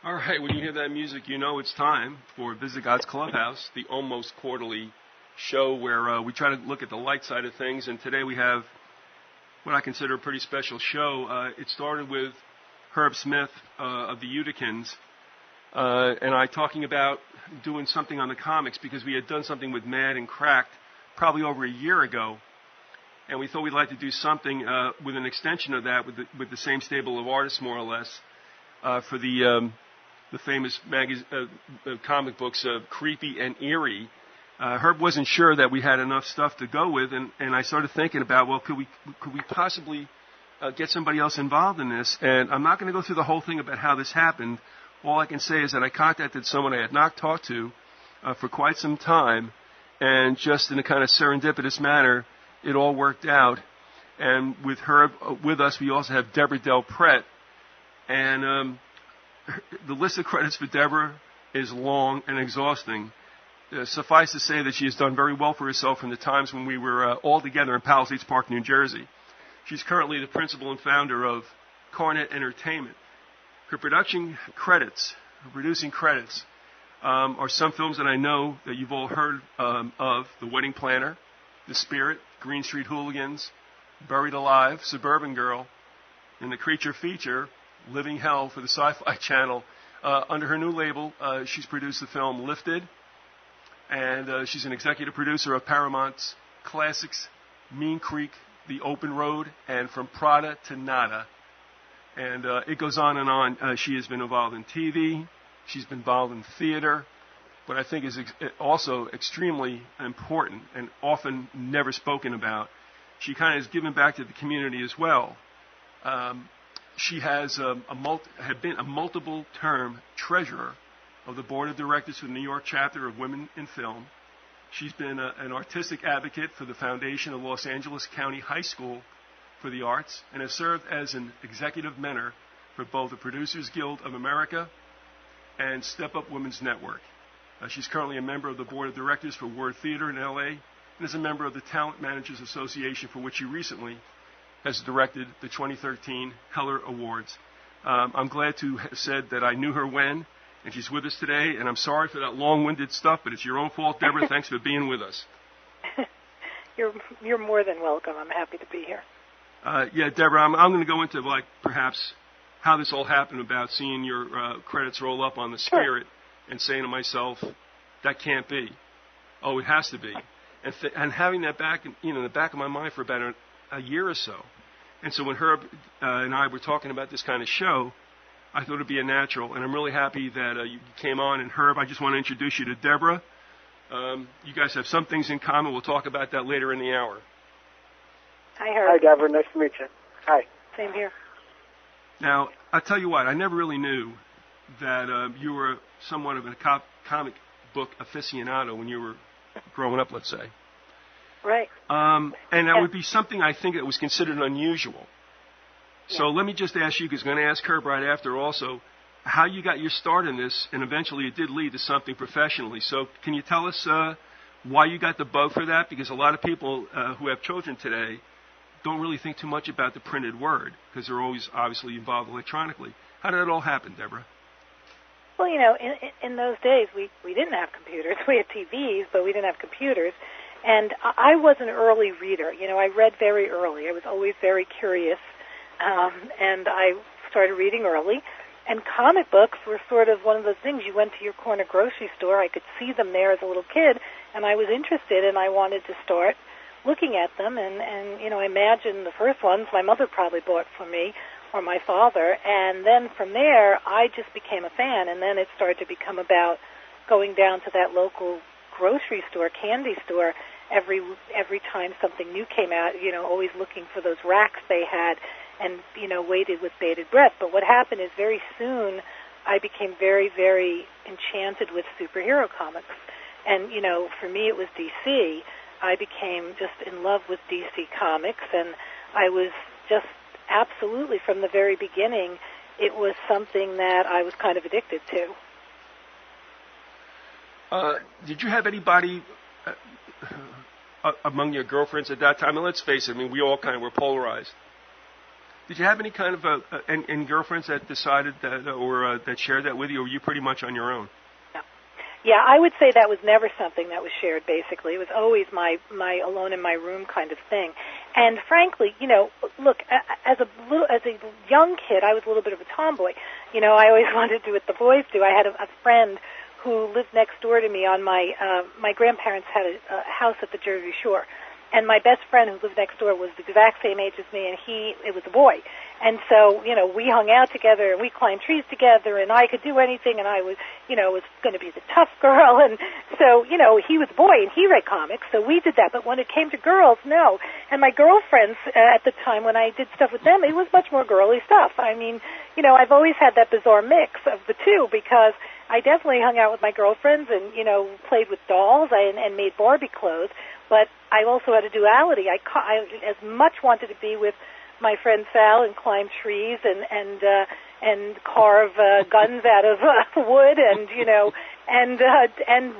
All right, when you hear that music, you know it's time for VYZYGOTH'S Clubhouse, the almost quarterly show where we try to look at the light side of things. And today we have what I consider a pretty special show. It started with Herb Smith of the Uticans and I talking about doing something on the comics because we had done something with Mad and Cracked probably over a year ago. And we thought we'd like to do something with an extension of that with the same stable of artists, more or less, for the famous comic books Creepy and Eerie. Herb wasn't sure that we had enough stuff to go with, and I started thinking about, well, could we possibly get somebody else involved in this? And I'm not going to go through the whole thing about how this happened. All I can say is that I contacted someone I had not talked to for quite some time, and just in a kind of serendipitous manner, it all worked out. And with Herb with us, we also have Deborah del Prete, and the list of credits for Deborah is long and exhausting. Suffice to say that she has done very well for herself from the times when we were all together in Palisades Park, New Jersey. She's currently the principal and founder of Carnet Entertainment. Her producing credits are some films that I know that you've all heard of: The Wedding Planner, The Spirit, Green Street Hooligans, Buried Alive, Suburban Girl, and the creature feature, Living Hell, for the Sci-Fi Channel. Under her new label, she's produced the film Lifted, and she's an executive producer of Paramount's classics Mean Creek, The Open Road, and From Prada to Nada. And it goes on and on. She has been involved in TV. She's been involved in theater. What I think is also extremely important and often never spoken about, she kind of has given back to the community as well. She has been a multiple-term treasurer of the board of directors for the New York chapter of Women in Film. She's been an artistic advocate for the foundation of Los Angeles County High School for the Arts, and has served as an executive mentor for both the Producers Guild of America and Step Up Women's Network. She's currently a member of the board of directors for Word Theater in L.A. and is a member of the Talent Managers Association, for which she recently has directed the 2013 Heller Awards. I'm glad to have said that I knew her when, and she's with us today, and I'm sorry for that long-winded stuff, but it's your own fault, Deborah. Thanks for being with us. You're more than welcome. I'm happy to be here. Yeah, Deborah, I'm going to go into, perhaps how this all happened, about seeing your credits roll up on the Spirit and saying to myself, that can't be. Oh, it has to be. And having that back, in the back of my mind for about a year or so. And so when Herb and I were talking about this kind of show, I thought it would be a natural. And I'm really happy that you came on. And Herb, I just want to introduce you to Deborah. You guys have some things in common. We'll talk about that later in the hour. Hi, Herb. Hi, Deborah. Nice to meet you. Hi. Same here. Now, I'll tell you what, I never really knew that you were somewhat of a comic book aficionado when you were growing up, let's say. Right. And that would be something I think that was considered unusual. Yeah. So let me just ask you, because I'm going to ask Herb right after also, how you got your start in this, and eventually it did lead to something professionally. So can you tell us why you got the bug for that? Because a lot of people who have children today don't really think too much about the printed word, because they're always obviously involved electronically. How did it all happen, Deborah? Well, in those days, we didn't have computers. We had TVs, but we didn't have computers. And I was an early reader. I read very early. I was always very curious, and I started reading early. And comic books were sort of one of those things. You went to your corner grocery store. I could see them there as a little kid, and I was interested, and I wanted to start looking at them. And I imagine the first ones my mother probably bought for me, or my father. And then from there, I just became a fan. And then it started to become about going down to that local grocery store, candy store, every time something new came out, always looking for those racks they had, and, waited with bated breath. But what happened is very soon I became very, very enchanted with superhero comics. And, for me it was DC. I became just in love with DC Comics, and I was just absolutely, from the very beginning, it was something that I was kind of addicted to. Did you have anybody among your girlfriends at that time? And let's face it, we all kind of were polarized. Did you have any kind of any girlfriends that decided that or that shared that with you, or were you pretty much on your own? No. Yeah, I would say that was never something that was shared, basically. It was always my alone in my room kind of thing. And frankly, you know, look, as a young kid, I was a little bit of a tomboy. You know, I always wanted to do what the boys do. I had a friend who lived next door to me on my grandparents had a house at the Jersey Shore. And my best friend who lived next door was the exact same age as me, and it was a boy. And so, you know, we hung out together, and we climbed trees together, and I could do anything, and I was, you know, was going to be the tough girl. And so, you know, he was a boy, and he read comics, so we did that. But when it came to girls, no. And my girlfriends at the time, when I did stuff with them, it was much more girly stuff. I mean, you know, I've always had that bizarre mix of the two, because I definitely hung out with my girlfriends and, you know, played with dolls and made Barbie clothes. But I also had a duality. I as much wanted to be with my friend Sal and climb trees and carve guns out of wood and, you know, and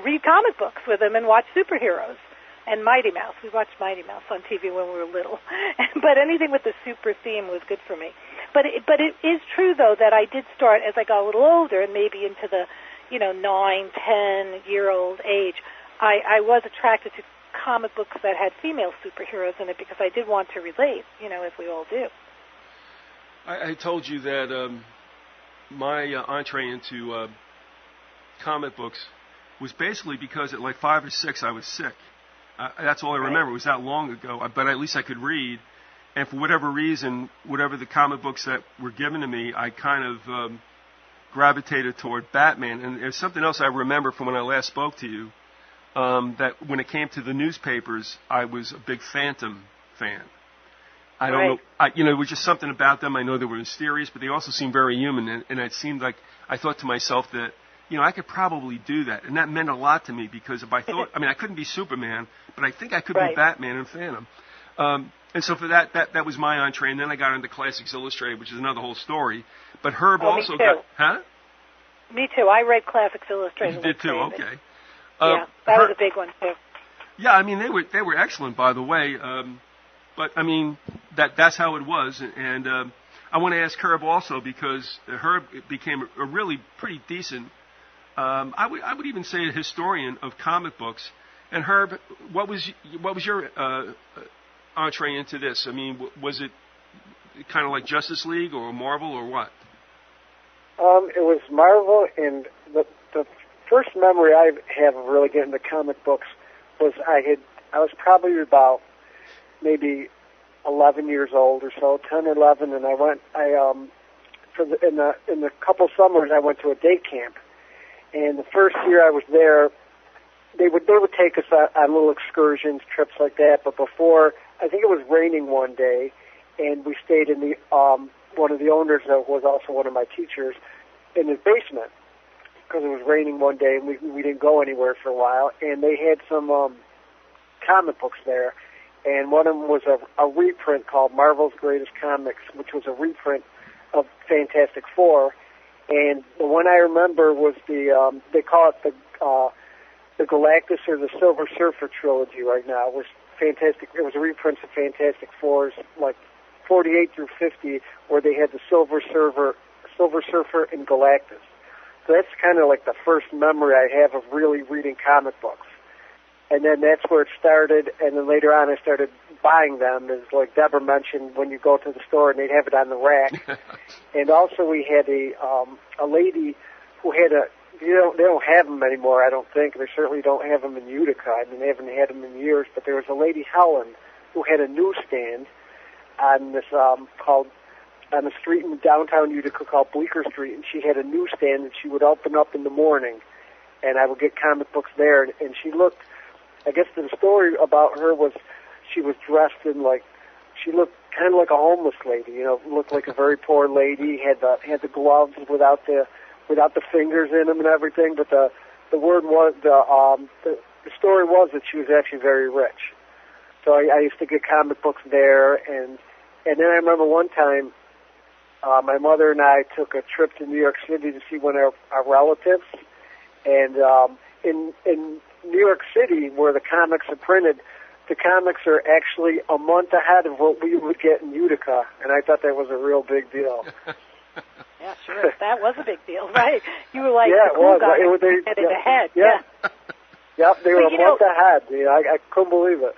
read comic books with him and watch superheroes and Mighty Mouse. We watched Mighty Mouse on TV when we were little. But anything with the super theme was good for me. But it is true, though, that I did start as I got a little older and maybe into the, you know, 9, 10-year-old age. I was attracted to comic books that had female superheroes in it because I did want to relate, you know, as we all do. I told you that my entree into comic books was basically because at like 5 or 6 I was sick. That's all I remember. It was that long ago, but at least I could read. And for whatever reason, whatever the comic books that were given to me, I kind of gravitated toward Batman. And there's something else I remember from when I last spoke to you. That when it came to the newspapers, I was a big Phantom fan. I don't know, you know, it was just something about them. I know they were mysterious, but they also seemed very human. And it seemed like I thought to myself that, you know, I could probably do that. And that meant a lot to me because if I thought, I mean, I couldn't be Superman, but I think I could be Batman and Phantom. And so for that was my entree. And then I got into Classics Illustrated, which is another whole story. But Herb also got, Me too. I read Classics Illustrated. You did too, okay. Yeah, that was a big one too. Yeah, I mean they were excellent, by the way. But I mean that's how it was, and I want to ask Herb also because Herb became a really pretty decent. I would even say a historian of comic books. And Herb, what was your entree into this? I mean, was it kind of like Justice League or Marvel or what? It was Marvel, and the first memory I have of really getting into comic books was I was probably about maybe 11 years old or so, 10 or 11, and in the couple summers I went to a day camp, and the first year I was there, they would take us on little excursions, trips like that. But before, I think it was raining one day, and we stayed in the one of the owners that was also one of my teachers in his basement. Because it was raining one day and we didn't go anywhere for a while, and they had some comic books there, and one of them was a reprint called Marvel's Greatest Comics, which was a reprint of Fantastic Four, and the one I remember was they call it the Galactus or the Silver Surfer trilogy right now. It was fantastic. It was a reprint of Fantastic Fours, like 48 through 50, where they had the Silver Surfer and Galactus. So that's kind of like the first memory I have of really reading comic books. And then that's where it started, and then later on I started buying them, as like Deborah mentioned, when you go to the store and they'd have it on the rack. And also we had a lady who had they don't have them anymore, I don't think. They certainly don't have them in Utica. I mean, they haven't had them in years, but there was a lady, Helen, who had a newsstand on this on a street in downtown Utica called Bleecker Street, and she had a newsstand that she would open up in the morning, and I would get comic books there, and she looked, I guess the story about her was she was dressed in she looked kind of like a homeless lady, you know, looked like a very poor lady, had the gloves without the fingers in them and everything, but the word was, the story was that she was actually very rich. So I used to get comic books there, and then I remember one time, my mother and I took a trip to New York City to see one of our relatives, and in New York City, where the comics are printed, the comics are actually a month ahead of what we would get in Utica, and I thought that was a real big deal. Yeah, sure. That was a big deal, right? You were like yeah, the cool it was. guy getting ahead. Yeah. Yep, they were a month ahead. I couldn't believe it.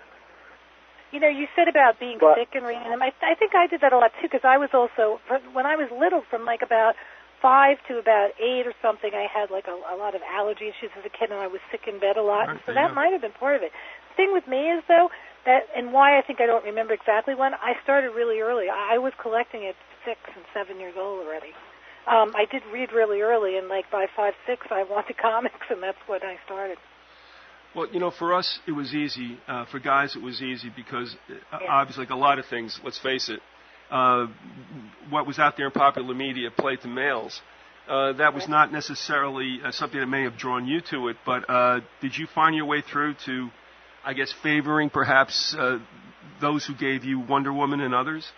You know, you said about being sick and reading them. I think I did that a lot, too, because I was also, when I was little, from like about 5 to about 8 or something, I had like a lot of allergy issues as a kid, and I was sick in bed a lot. Right, so that might have been part of it. The thing with me is, though, that, and why I think I don't remember exactly when, I started really early. I was collecting at 6 and 7 years old already. I did read really early, and like by 5, 6, I wanted comics, and that's when I started. Well, you know, for us, it was easy. For guys, it was easy because, obviously, like a lot of things, let's face it, what was out there in popular media played to males. That was not necessarily something that may have drawn you to it, but did you find your way through to, I guess, favoring perhaps those who gave you Wonder Woman and others?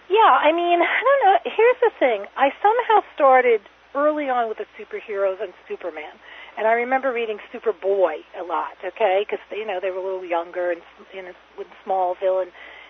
Yeah, I mean, I don't know. Here's the thing. I somehow started early on with the superheroes and Superman. And I remember reading Superboy a lot, okay, because, you know, they were a little younger and with Smallville.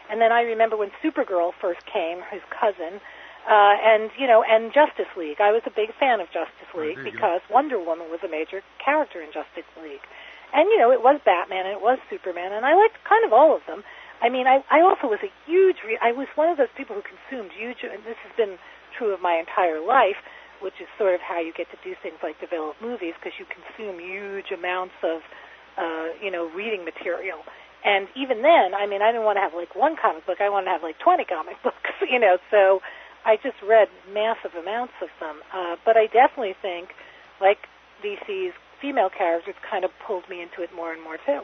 And then I remember when Supergirl first came, his cousin, and, you know, and Justice League. I was a big fan of Justice League because Wonder Woman was a major character in Justice League. And, you know, it was Batman and it was Superman, and I liked kind of all of them. I mean, I also was a huge I was one of those people who consumed huge, and this has been true of my entire life, which is sort of how you get to do things like develop movies, because you consume huge amounts of, you know, reading material. And even then, I mean, I didn't want to have like one comic book. I wanted to have like 20 comic books, you know, so I just read massive amounts of them. But I definitely think, like DC's female characters kind of pulled me into it more and more, too.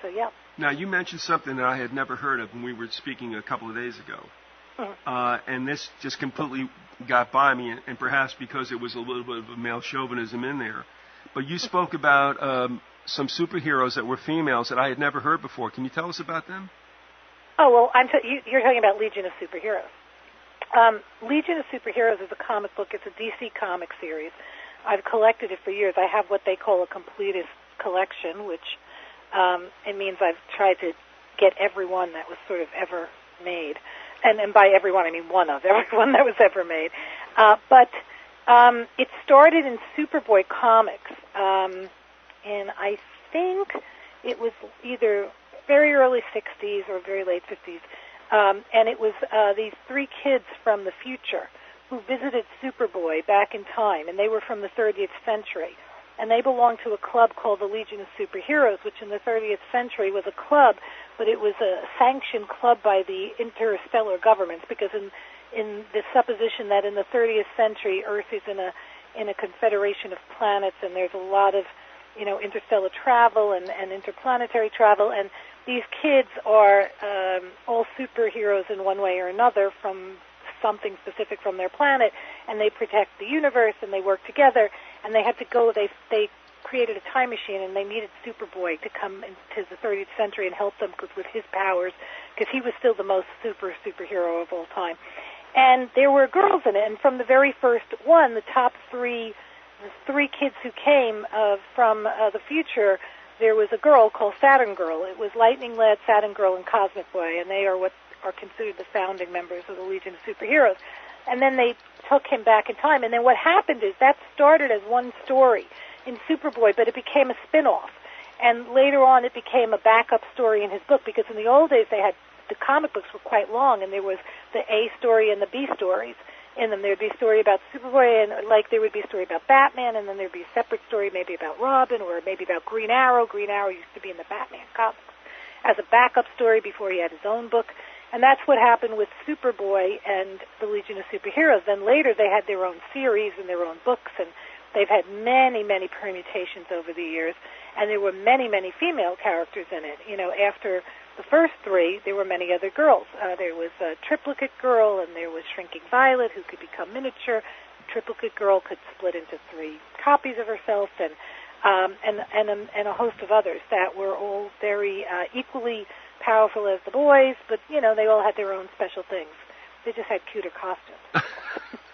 So, yeah. Now, you mentioned something that I had never heard of when we were speaking a couple of days ago. And this just completely got by me, and perhaps because it was a little bit of a male chauvinism in there. But you spoke about some superheroes that were females that I had never heard before. Can you tell us about them? Oh, well, you're talking about Legion of Superheroes. Legion of Superheroes is a comic book. It's a DC comic series. I've collected it for years. I have what they call a completist collection, which it means I've tried to get every one that was sort of ever made. And by everyone, I mean one of everyone that was ever made. But it started in Superboy Comics, and I think it was either very early 60s or very late 50s. And it was these 3 kids from the future who visited Superboy back in time, and they were from the 30th century. And they belonged to a club called the Legion of Superheroes, which in the 30th century was a club, but it was a sanctioned club by the interstellar governments, because in the supposition that in the 30th century Earth is in a confederation of planets, and there's a lot of, you know, interstellar travel and interplanetary travel, and these kids are all superheroes in one way or another from something specific from their planet, and they protect the universe, and they work together, and they had to go, they created a time machine, and they needed Superboy to come into the 30th century and help them with his powers, because he was still the most superhero of all time. And there were girls in it, and from the very first one, the top 3, the 3 kids who came from the future, there was a girl called Saturn Girl. It was Lightning Lad, Saturn Girl, and Cosmic Boy, and they are what are considered the founding members of the Legion of Superheroes. And then they took him back in time. And then what happened is that started as one story in Superboy, but it became a spin-off. And later on it became a backup story in his book, because in the old days they had, the comic books were quite long, and there was the A story and the B stories in them. There would be a story about Superboy, and like there would be a story about Batman, and then there would be a separate story maybe about Robin, or maybe about Green Arrow. Green Arrow used to be in the Batman comics as a backup story before he had his own book. And that's what happened with Superboy and the Legion of Superheroes. Then later they had their own series and their own books, and they've had many, many permutations over the years. And there were many, many female characters in it. You know, after the first 3, there were many other girls. There was a Triplicate Girl, and there was Shrinking Violet, who could become miniature. Triplicate Girl could split into 3 copies of herself, and a host of others that were all very equally powerful as the boys, but, you know, they all had their own special things. They just had cuter costumes.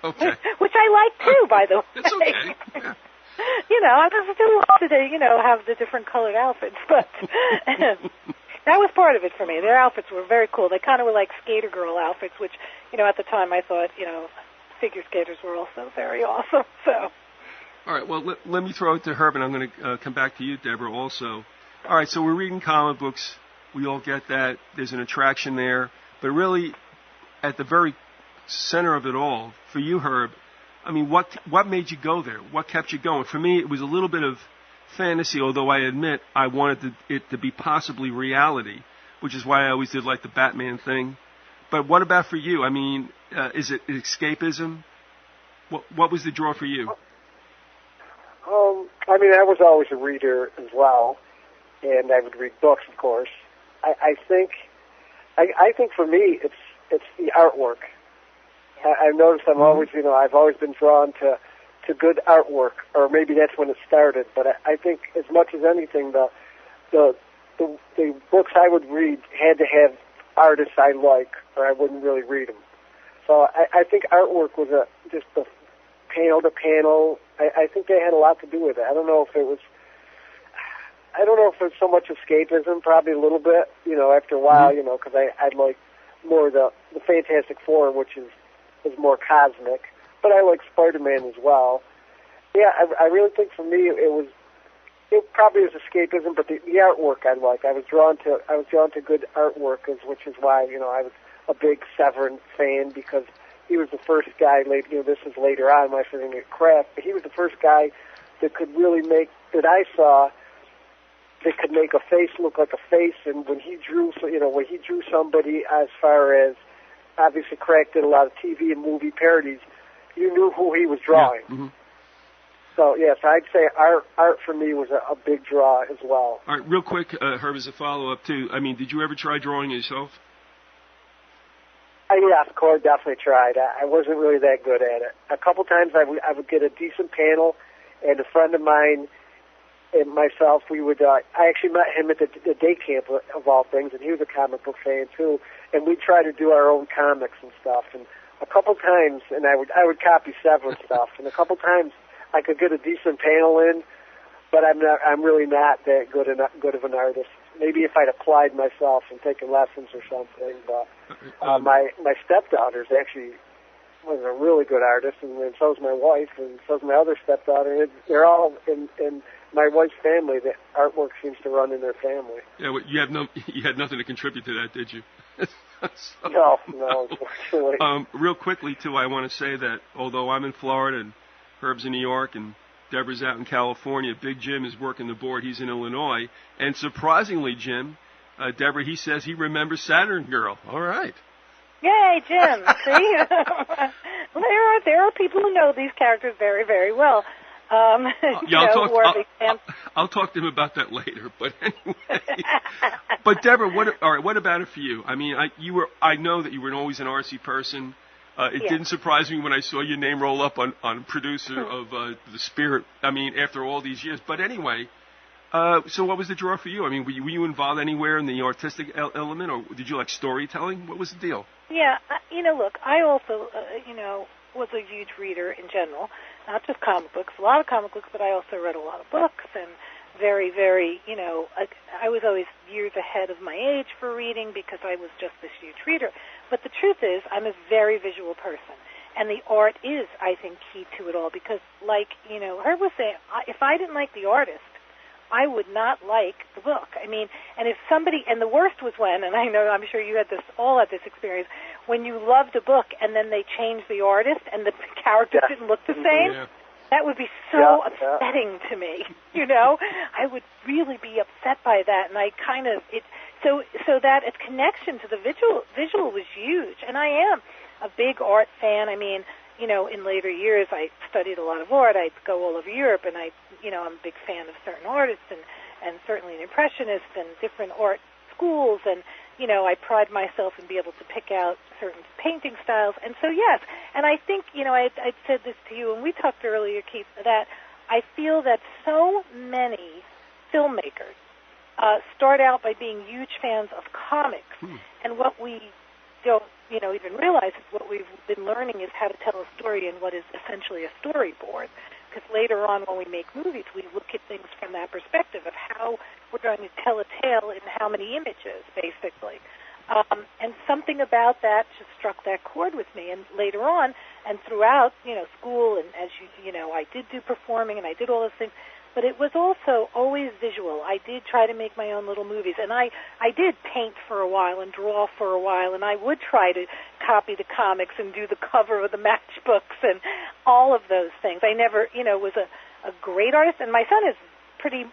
Okay. Which I like, too, by the way. It's okay. Yeah. I just still love to, have the different colored outfits, but that was part of it for me. Their outfits were very cool. They kind of were like skater girl outfits, which, at the time I thought, figure skaters were also very awesome. So. All right, well, let me throw it to Herb, and I'm going to come back to you, Deborah, also. All right, so we're reading comic books. We all get that. There's an attraction there. But really, at the very center of it all, for you, Herb, I mean, what made you go there? What kept you going? For me, it was a little bit of fantasy, although I admit I wanted it to be possibly reality, which is why I always did like the Batman thing. But what about for you? I mean, is it escapism? What was the draw for you? I was always a reader as well, and I would read books, of course. I think for me, it's the artwork. I've noticed I'm always, I've always been drawn to good artwork, or maybe that's when it started. But I think as much as anything, the books I would read had to have artists I like, or I wouldn't really read them. So I think artwork was just the panel to panel. I think they had a lot to do with it. I don't know if it was so much escapism, probably a little bit, after a while, because I like more the Fantastic Four, which is more cosmic. But I like Spider-Man as well. Yeah, I really think for me it probably was escapism, but the artwork I like. I was drawn to good artwork, which is why, I was a big Severin fan, because he was the first guy, this is later on, my favorite craft, but he was the first guy that could really that I saw, that could make a face look like a face, and when he drew somebody, as far as, obviously Crack did a lot of TV and movie parodies, you knew who he was drawing. Yeah. Mm-hmm. So, yes, I'd say art for me was a big draw as well. All right, real quick, Herb, as a follow-up, too. I mean, did you ever try drawing yourself? Yeah, of course, definitely tried. I wasn't really that good at it. A couple times I would get a decent panel, and a friend of mine and myself, we would, I actually met him at the day camp, of all things, and he was a comic book fan, too, and we'd try to do our own comics and stuff, and a couple times, and I would copy several stuff, and a couple times I could get a decent panel in, but I'm really not that good of an artist. Maybe if I'd applied myself and taken lessons or something, but my stepdaughter's actually was a really good artist, and so's my wife, and so's my other stepdaughter. They're all in my wife's family. The artwork seems to run in their family. Yeah, well, you had nothing to contribute to that, did you? So, no, unfortunately. Real quickly, too, I want to say that although I'm in Florida and Herb's in New York and Deborah's out in California, Big Jim is working the board. He's in Illinois. And surprisingly, Jim, Deborah, he says he remembers Saturn Girl. All right. Yay, Jim. See? There are people who know these characters very, very well. I'll talk to him about that later. But anyway. But Deborah, what about it for you? I mean, I know that you were always an RC person. It didn't surprise me when I saw your name roll up on producer of The Spirit. I mean, after all these years. But anyway, so what was the draw for you? I mean, were you involved anywhere in the artistic element, or did you like storytelling? What was the deal? Yeah, look, I also, was a huge reader in general, not just comic books, a lot of comic books, but I also read a lot of books, and very, very, I was always years ahead of my age for reading because I was just this huge reader. But the truth is, I'm a very visual person, and the art is, I think, key to it all because, like, Herb was saying, if I didn't like the artist, I would not like the book. I mean, and if somebody, and the worst was when, and I'm sure you had all had this experience, when you loved a book and then they changed the artist and the characters didn't look the same. Yeah. That would be so upsetting to me, I would really be upset by that, and I kind of, so that its connection to the visual was huge, and I am a big art fan. I mean, in later years, I studied a lot of art. I'd go all over Europe, and I'm a big fan of certain artists, and certainly an impressionist and different art schools, and, I pride myself in being able to pick out certain painting styles. And so, yes, and I think, I'd said this to you, and we talked earlier, Keith, that I feel that so many filmmakers start out by being huge fans of comics, and what we don't, even realize is what we've been learning is how to tell a story in what is essentially a storyboard. because later on when we make movies, we look at things from that perspective of how we're going to tell a tale in how many images, basically. And something about that just struck that chord with me. And later on, and throughout, school, and as I did do performing, and I did all those things, but it was also always visual. I did try to make my own little movies, and I did paint for a while and draw for a while, and I would try to copy the comics and do the cover of the matchbooks and all of those things. I never, was a great artist, and my son is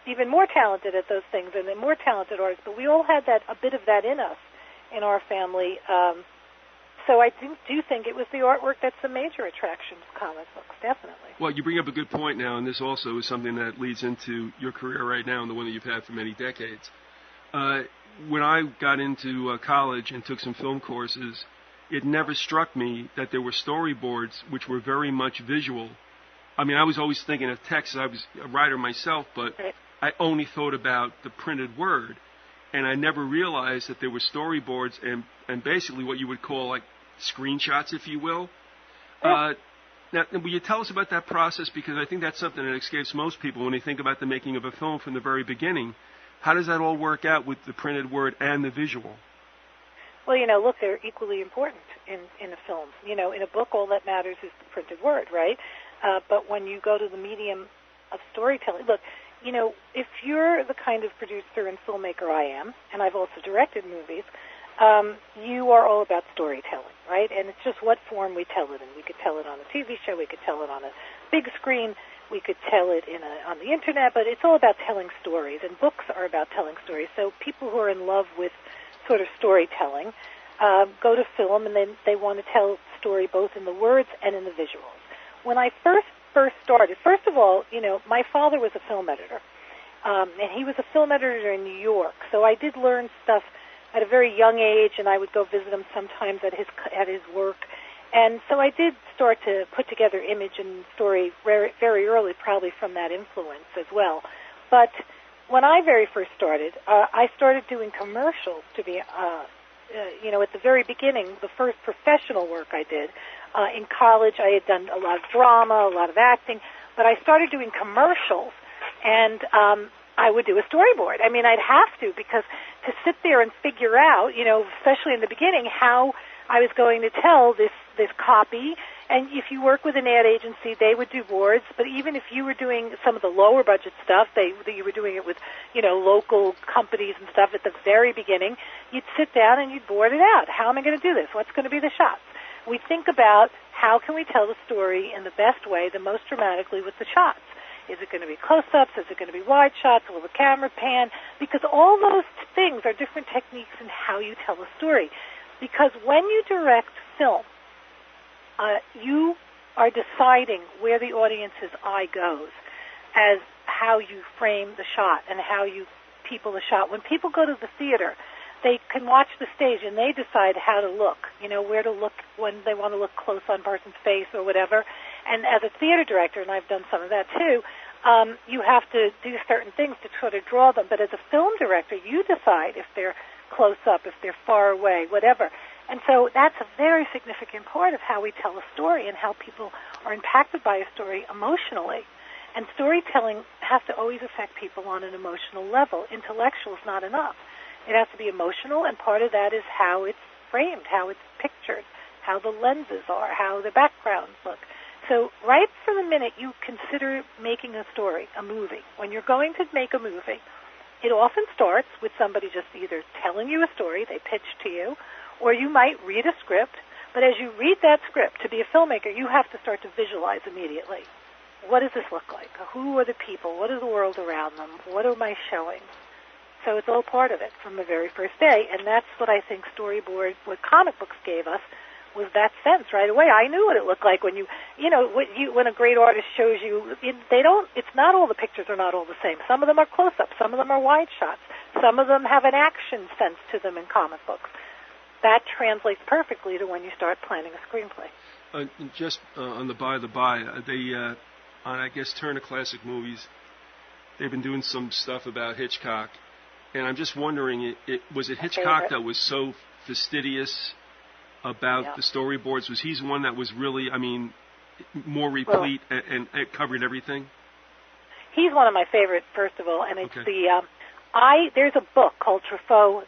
even more talented at those things and a more talented artist, but we all had a bit of that in us in our family. So I do think it was the artwork that's the major attraction to comic books, definitely. Well, you bring up a good point now, and this also is something that leads into your career right now and the one that you've had for many decades. When I got into college and took some film courses, it never struck me that there were storyboards which were very much visual. I mean, I was always thinking of text. I was a writer myself, but I only thought about the printed word. And I never realized that there were storyboards and basically what you would call like screenshots, if you will. Now, will you tell us about that process? Because I think that's something that escapes most people when they think about the making of a film from the very beginning. How does that all work out with the printed word and the visual? Well, look, they're equally important in a film. In a book, all that matters is the printed word, right? But when you go to the medium of storytelling, look, if you're the kind of producer and filmmaker I am, and I've also directed movies, you are all about storytelling, right? And it's just what form we tell it in. We could tell it on a TV show, we could tell it on a big screen, we could tell it on the internet, but it's all about telling stories, and books are about telling stories. So people who are in love with sort of storytelling go to film, and then they want to tell the story both in the words and in the visuals. When I first started, first of all, my father was a film editor, and he was a film editor in New York, so I did learn stuff at a very young age, and I would go visit him sometimes at his work, and so I did start to put together image and story very, very early, probably from that influence as well. But when I very first started, I started doing commercials to be, at the very beginning, the first professional work I did. In college, I had done a lot of drama, a lot of acting, but I started doing commercials, and I would do a storyboard. I mean, I'd have to, because to sit there and figure out, especially in the beginning, how I was going to tell this copy. And if you work with an ad agency, they would do boards. But even if you were doing some of the lower budget stuff, you were doing it with, local companies and stuff at the very beginning, you'd sit down and you'd board it out. How am I going to do this? What's going to be the shots? We think about how can we tell the story in the best way, the most dramatically with the shots. Is it going to be close-ups? Is it going to be wide shots? Will the camera pan? Because all those things are different techniques in how you tell a story. Because when you direct film, you are deciding where the audience's eye goes as how you frame the shot and how you people the shot. When people go to the theater, they can watch the stage and they decide how to look, where to look when they want to look close on a person's face or whatever. And as a theater director, and I've done some of that too, you have to do certain things to sort of draw them. But as a film director, you decide if they're close up, if they're far away, whatever. And so that's a very significant part of how we tell a story and how people are impacted by a story emotionally. And storytelling has to always affect people on an emotional level. Intellectual is not enough. It has to be emotional, and part of that is how it's framed, how it's pictured, how the lenses are, how the backgrounds look. So right from the minute you consider making a story, a movie, when you're going to make a movie, it often starts with somebody just either telling you a story, they pitch to you, or you might read a script, but as you read that script, to be a filmmaker, you have to start to visualize immediately. What does this look like? Who are the people? What is the world around them? What am I showing? So it's all part of it from the very first day, and that's what I think what comic books gave us, was that sense right away. I knew what it looked like when when a great artist shows you. It's not all the pictures are not all the same. Some of them are close-ups. Some of them are wide shots. Some of them have an action sense to them in comic books. That translates perfectly to when you start planning a screenplay. Just on the by, they on I guess Turner Classic Movies, they've been doing some stuff about Hitchcock, and I'm just wondering, was it Hitchcock that was so fastidious about the storyboards? Was he one that was really, more replete and covered everything? He's one of my favorites, first of all, and it's okay. There's a book called Truffaut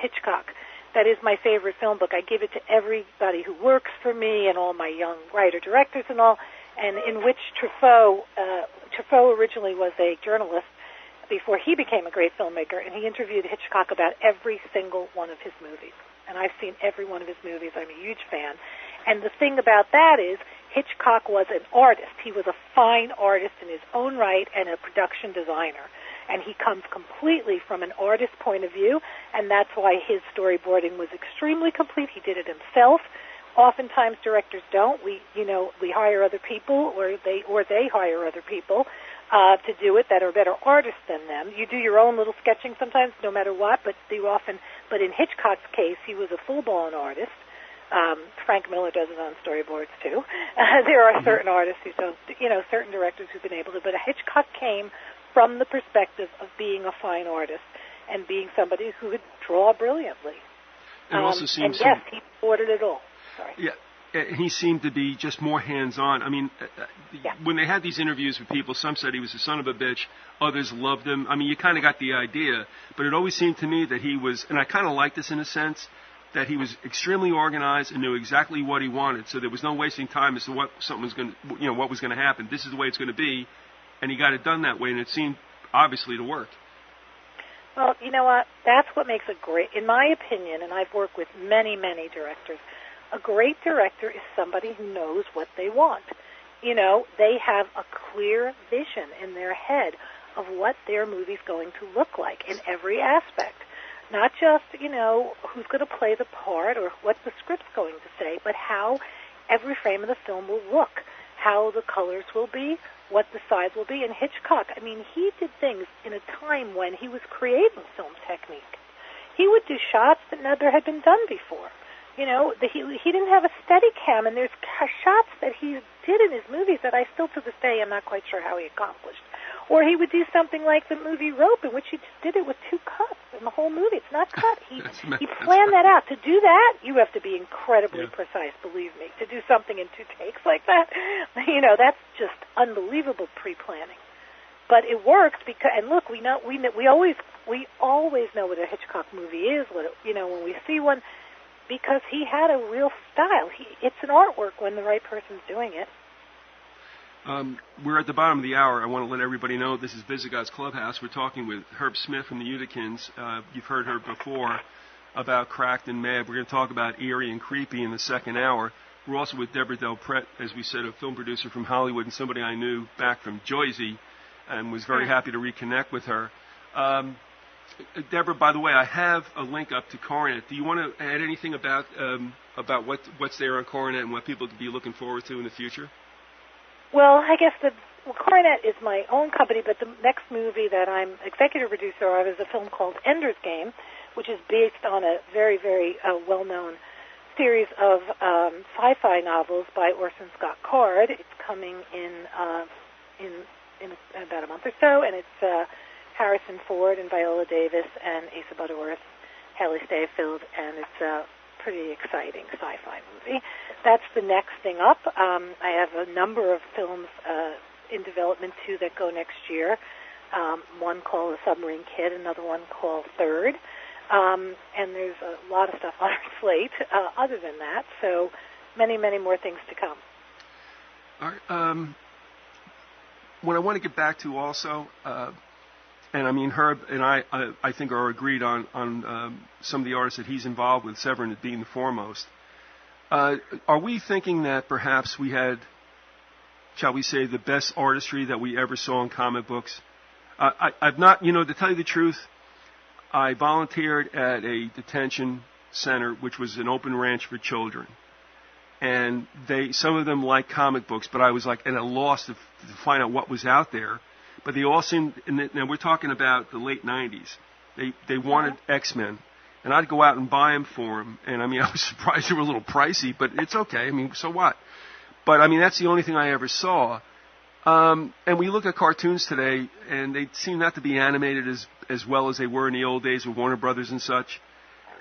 Hitchcock that is my favorite film book. I give it to everybody who works for me and all my young writer-directors and all, and in which Truffaut originally was a journalist before he became a great filmmaker, and he interviewed Hitchcock about every single one of his movies. And I've seen every one of his movies. I'm a huge fan. And the thing about that is Hitchcock was an artist. He was a fine artist in his own right and a production designer. And he comes completely from an artist point of view, and that's why his storyboarding was extremely complete. He did it himself. Oftentimes directors don't. We hire other people, or they hire other people to do it that are better artists than them. You do your own little sketching sometimes, no matter what, but in Hitchcock's case, he was a full-blown artist. Frank Miller does it on storyboards too. There are certain artists who don't, certain directors who've been able to, but Hitchcock came from the perspective of being a fine artist and being somebody who could draw brilliantly. It also seems yes, he ordered it all. Sorry. Yeah, he seemed to be just more hands-on. I mean, when they had these interviews with people, some said he was a son of a bitch, others loved him. I mean, you kind of got the idea, but it always seemed to me that he was, and I kind of like this in a sense, that he was extremely organized and knew exactly what he wanted, so there was no wasting time as to what was going to happen. This is the way it's going to be, and he got it done that way, and it seemed obviously to work. Well, you know what? That's what makes a great, in my opinion, and I've worked with many, many directors, a great director is somebody who knows what they want. They have a clear vision in their head of what their movie's going to look like in every aspect. Not just, who's going to play the part or what the script's going to say, but how every frame of the film will look, how the colors will be, what the size will be. And Hitchcock, he did things in a time when he was creating film technique. He would do shots that never had been done before. He didn't have a Steadicam, and there's shots that he did in his movies that I still to this day am not quite sure how he accomplished. Or he would do something like the movie Rope, in which he just did it with 2 cuts in the whole movie. It's not cut. He planned that out. To do that, you have to be incredibly precise, believe me. To do something in 2 takes like that, that's just unbelievable pre-planning. But it works because, and look, we always know what a Hitchcock movie is. When we see one, because he had a real style. It's an artwork when the right person's doing it. We're at the bottom of the hour. I want to let everybody know this is VYZYGOTH'S Clubhouse. We're talking with Herb Smith from the Utikins. You've heard her before about Cracked and Mad. We're going to talk about Eerie and Creepy in the second hour. We're also with Deborah del Prete, as we said, a film producer from Hollywood and somebody I knew back from Jersey, and was very happy to reconnect with her. Deborah, by the way, I have a link up to Coronet. Do you want to add anything about what's there on Coronet and what people could be looking forward to in the future? Well, I guess Coronet is my own company, but the next movie that I'm executive producer of is a film called Ender's Game, which is based on a very, very well-known series of sci-fi novels by Orson Scott Card. It's coming in about a month or so, and it's Harrison Ford and Viola Davis and Asa Butterworth, Haley Stayfield, and it's a pretty exciting sci-fi movie. That's the next thing up. I have a number of films in development, too, that go next year. One called The Submarine Kid, another one called Third. And there's a lot of stuff on our slate other than that, so many, many more things to come. All right. What I want to get back to also, and Herb and I think are agreed on some of the artists that he's involved with, Severin being the foremost. Are we thinking that perhaps we had, shall we say, the best artistry that we ever saw in comic books? I've not, to tell you the truth, I volunteered at a detention center, which was an open ranch for children. And some of them like comic books, but I was like at a loss to find out what was out there. But they all seemed, now we're talking about the late 90s. They wanted X-Men. And I'd go out and buy them for them. And, I was surprised they were a little pricey, but it's okay. So what? But, that's the only thing I ever saw. And we look at cartoons today, and they seem not to be animated as well as they were in the old days with Warner Brothers and such.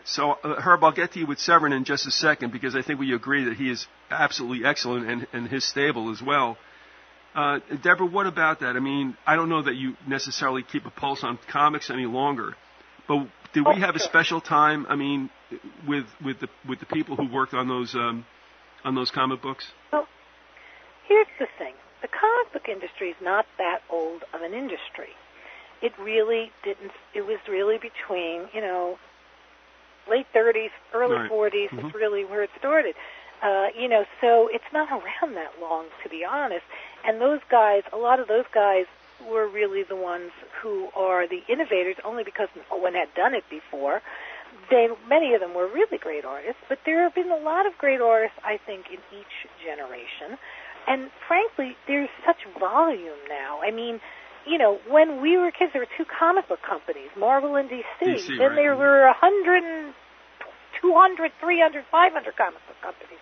So, Herb, I'll get to you with Severin in just a second because I think we agree that he is absolutely excellent and his stable as well. Deborah, what about that? I mean, I don't know that you necessarily keep a pulse on comics any longer, but did we have a special time? I mean, with the people who worked on those comic books. Well, here's the thing: the comic book industry is not that old of an industry. It really didn't. It was really between late 30s, early 40s. Mm-hmm. It's really where it started. So it's not around that long, to be honest. And those guys, a lot of those guys were really the ones who are the innovators only because no one had done it before. Many of them were really great artists, but there have been a lot of great artists, I think, in each generation. And frankly, there's such volume now. I mean, when we were kids, there were two comic book companies, Marvel and DC. Then there were 100, 200, 300, 500 comic book companies.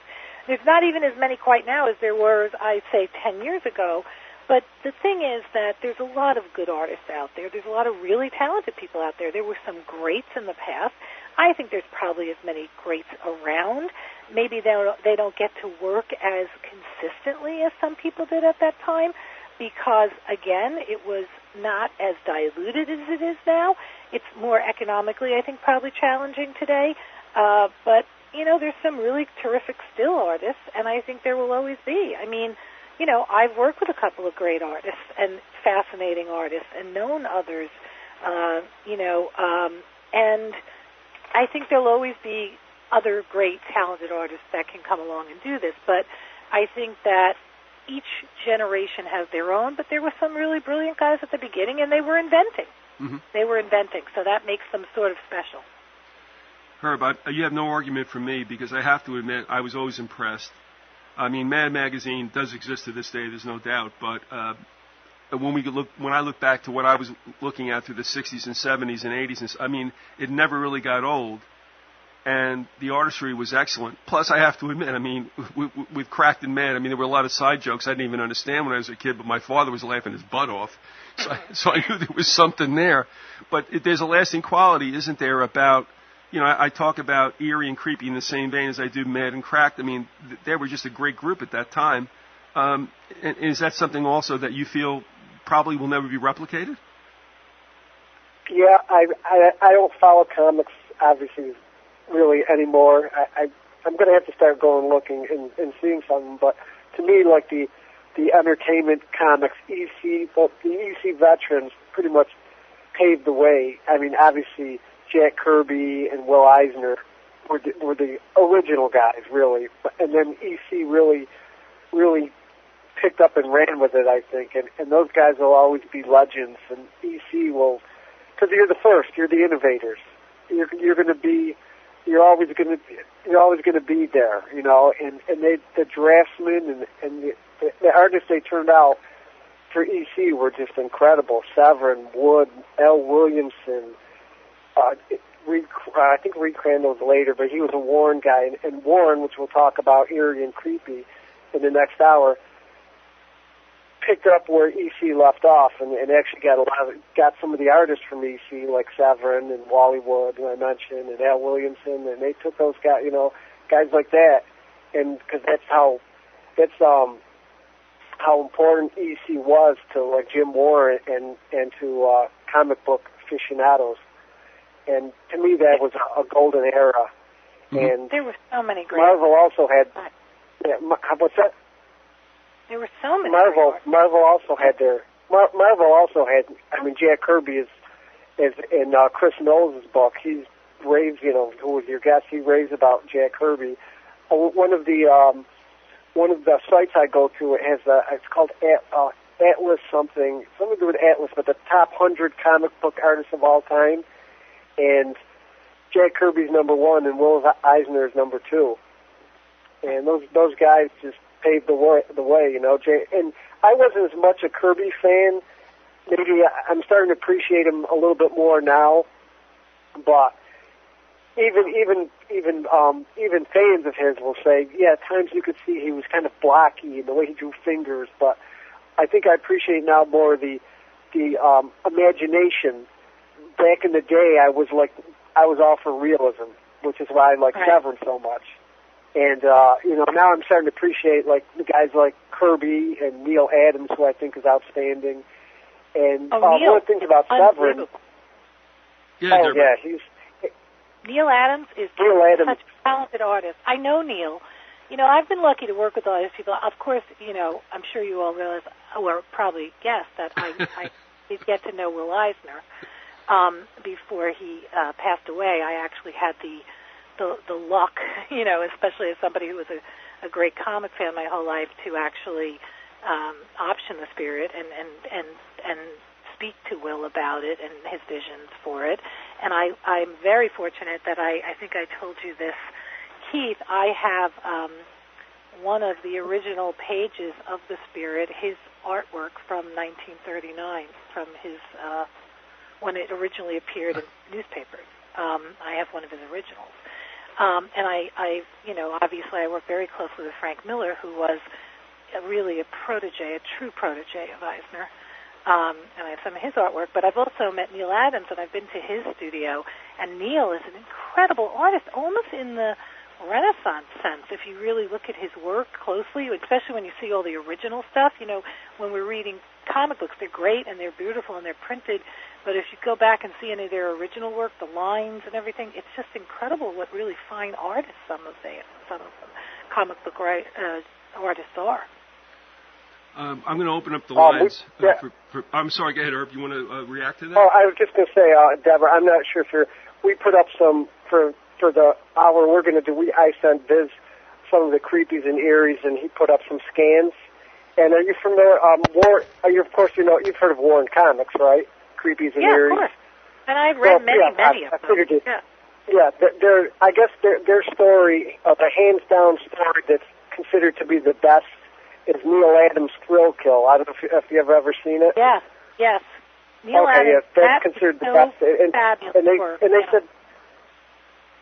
There's not even as many quite now as there were, I'd say, 10 years ago. But the thing is that there's a lot of good artists out there. There's a lot of really talented people out there. There were some greats in the past. I think there's probably as many greats around. Maybe they don't get to work as consistently as some people did at that time because, again, it was not as diluted as it is now. It's more economically, I think, probably challenging today. But, there's some really terrific still artists, and I think there will always be. I mean, I've worked with a couple of great artists and fascinating artists and known others, and I think there'll always be other great talented artists that can come along and do this. But I think that each generation has their own, but there were some really brilliant guys at the beginning, and they were inventing. Mm-hmm. They were inventing, so that makes them sort of special. Herb, you have no argument from me because I have to admit I was always impressed. I mean, Mad Magazine does exist to this day, there's no doubt, but when I look back to what I was looking at through the 60s and 70s and 80s, I mean, it never really got old, and the artistry was excellent. Plus, I have to admit, I mean, with Cracked and Mad, I mean, there were a lot of side jokes I didn't even understand when I was a kid, but my father was laughing his butt off, so I knew there was something there. But there's a lasting quality, isn't there, about... I talk about eerie and creepy in the same vein as I do Mad and Cracked. I mean, they were just a great group at that time. And is that something also that you feel probably will never be replicated? Yeah, I don't follow comics, obviously, really anymore. I'm going to have to start going looking and seeing something. But to me, like the entertainment comics, the EC veterans pretty much paved the way. I mean, obviously... Jack Kirby and Will Eisner were the original guys, really. And then EC really picked up and ran with it, I think. And those guys will always be legends. And EC will, because you're the first, you're the innovators. You're always going to be there, And the draftsmen and the artists they turned out for EC were just incredible. Severin, Wood, L. Williamson. I think Reed Crandall's later, but he was a Warren guy, and Warren, which we'll talk about, eerie and creepy, in the next hour, picked up where EC left off, and actually got some of the artists from EC, like Severin and Wally Wood, who I mentioned, and Al Williamson, and they took those guys, guys like that, and because that's how important EC was to like Jim Warren and to comic book aficionados. And to me, that was a golden era. Mm-hmm. And there were so many great. Marvel also had. Yeah, what's that? There were so many. Marvel also had their. Marvel also had. I mean, Jack Kirby is in Chris Knowles' book. He's raves. Who was your guest? He raves about Jack Kirby. One of the sites I go to, it has it's called Atlas something to do with Atlas, but the top 100 comic book artists of all time. And Jack Kirby's number 1, and Will Eisner is number 2. And those guys just paved the way, And I wasn't as much a Kirby fan. Maybe I'm starting to appreciate him a little bit more now. But even fans of his will say, yeah, at times you could see he was kind of blocky in the way he drew fingers. But I think I appreciate now more the imagination. Back in the day, I was all for realism. which is why I like Severin so much. And, now I'm starting to appreciate, like, the guys like Kirby and Neil Adams, who I think is outstanding. And one of the things about Severin... Neil Adams is such a talented artist. I know Neil. I've been lucky to work with all these people. Of course, I'm sure you all realize, or probably guessed, that I did get to know Will Eisner before he passed away. I actually had the luck, especially as somebody who was a great comic fan my whole life, to actually option the Spirit and speak to Will about it and his visions for it. And I'm very fortunate that I think I told you this, Keith, I have one of the original pages of the Spirit, his artwork from 1939, from his when it originally appeared in newspapers. I have one of his originals. And I obviously I work very closely with Frank Miller, who was really a true protege of Eisner. And I have some of his artwork, but I've also met Neil Adams, and I've been to his studio, and Neil is an incredible artist, almost in the Renaissance sense, if you really look at his work closely, especially when you see all the original stuff. When we're reading comic books, they're great, and they're beautiful, and they're printed, but if you go back and see any of their original work, the lines and everything, it's just incredible what really fine artists some of the comic book artists are. I'm going to open up the lines. I'm sorry, go ahead, Herb. You want to react to that? Oh, I was just going to say, Deborah, I'm not sure if we put up some, for the hour we're going to do, I sent Biz some of the creepies and eerie's, and he put up some scans. And are you familiar, of course, you've heard of Warren Comics, right? Creepies and eerie's. Yeah, of course. And I've read many of them. I figured it. Yeah, I guess their story, the hands-down story that's considered to be the best, is Neil Adams' Thrill Kill. I don't know if you've ever seen it. Yes. Neil Adams, that's considered the best. And they said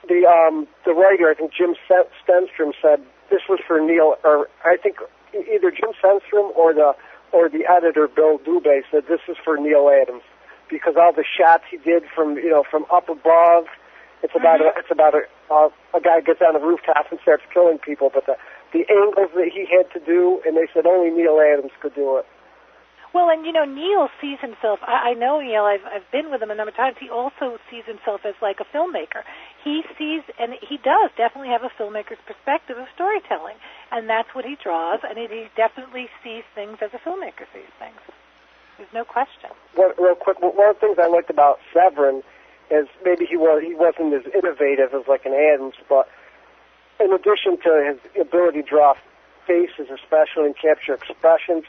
the writer, I think Jim Stenstrom, said this was for Neil, or I think either Jim Stenstrom or the editor Bill Dubé said this is for Neil Adams, because all the shots he did from up above, it's about a guy gets on a rooftop and starts killing people, but the angles that he had to do, and they said only Neil Adams could do it. Well, and Neil sees himself, I know Neil, I've been with him a number of times, he also sees himself as like a filmmaker. He sees, and he does definitely have a filmmaker's perspective of storytelling, and that's what he draws, and he definitely sees things as a filmmaker sees things. There's no question. Well, real quick, one of the things I liked about Severin is maybe he wasn't as innovative as like an Adams, but in addition to his ability to draw faces especially and capture expressions,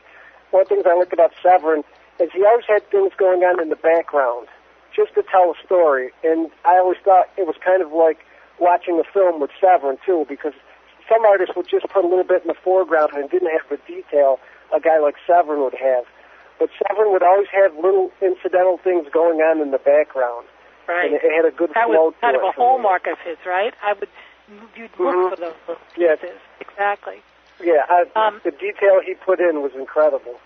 one of the things I like about Severin is he always had things going on in the background just to tell a story. And I always thought it was kind of like watching a film with Severin, too, because some artists would just put a little bit in the foreground and didn't have the detail a guy like Severin would have. But Severin would always have little incidental things going on in the background. Right. And it had a good flow to it. That was kind of a hallmark of his, right? You'd look for those pieces. Exactly. Yeah, the detail he put in was incredible.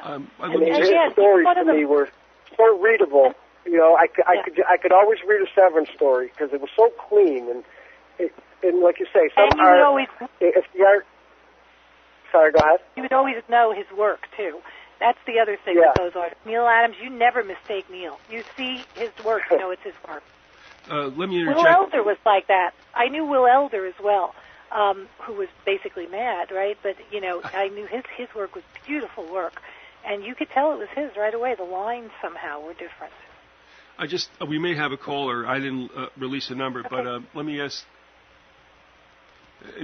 And his stories to me were so readable. I could always read a Severin story because it was so clean and like you say, some art. If the art, sorry, go ahead. You would always know his work too. That's the other thing with those artists. Neil Adams, you never mistake Neil. You see his work, you know it's his work. Let me interject. Will Elder was like that. I knew Will Elder as well. Who was basically mad, right? But, I knew his work was beautiful work. And you could tell it was his right away. The lines somehow were different. We may have a caller. I didn't release a number, but let me ask.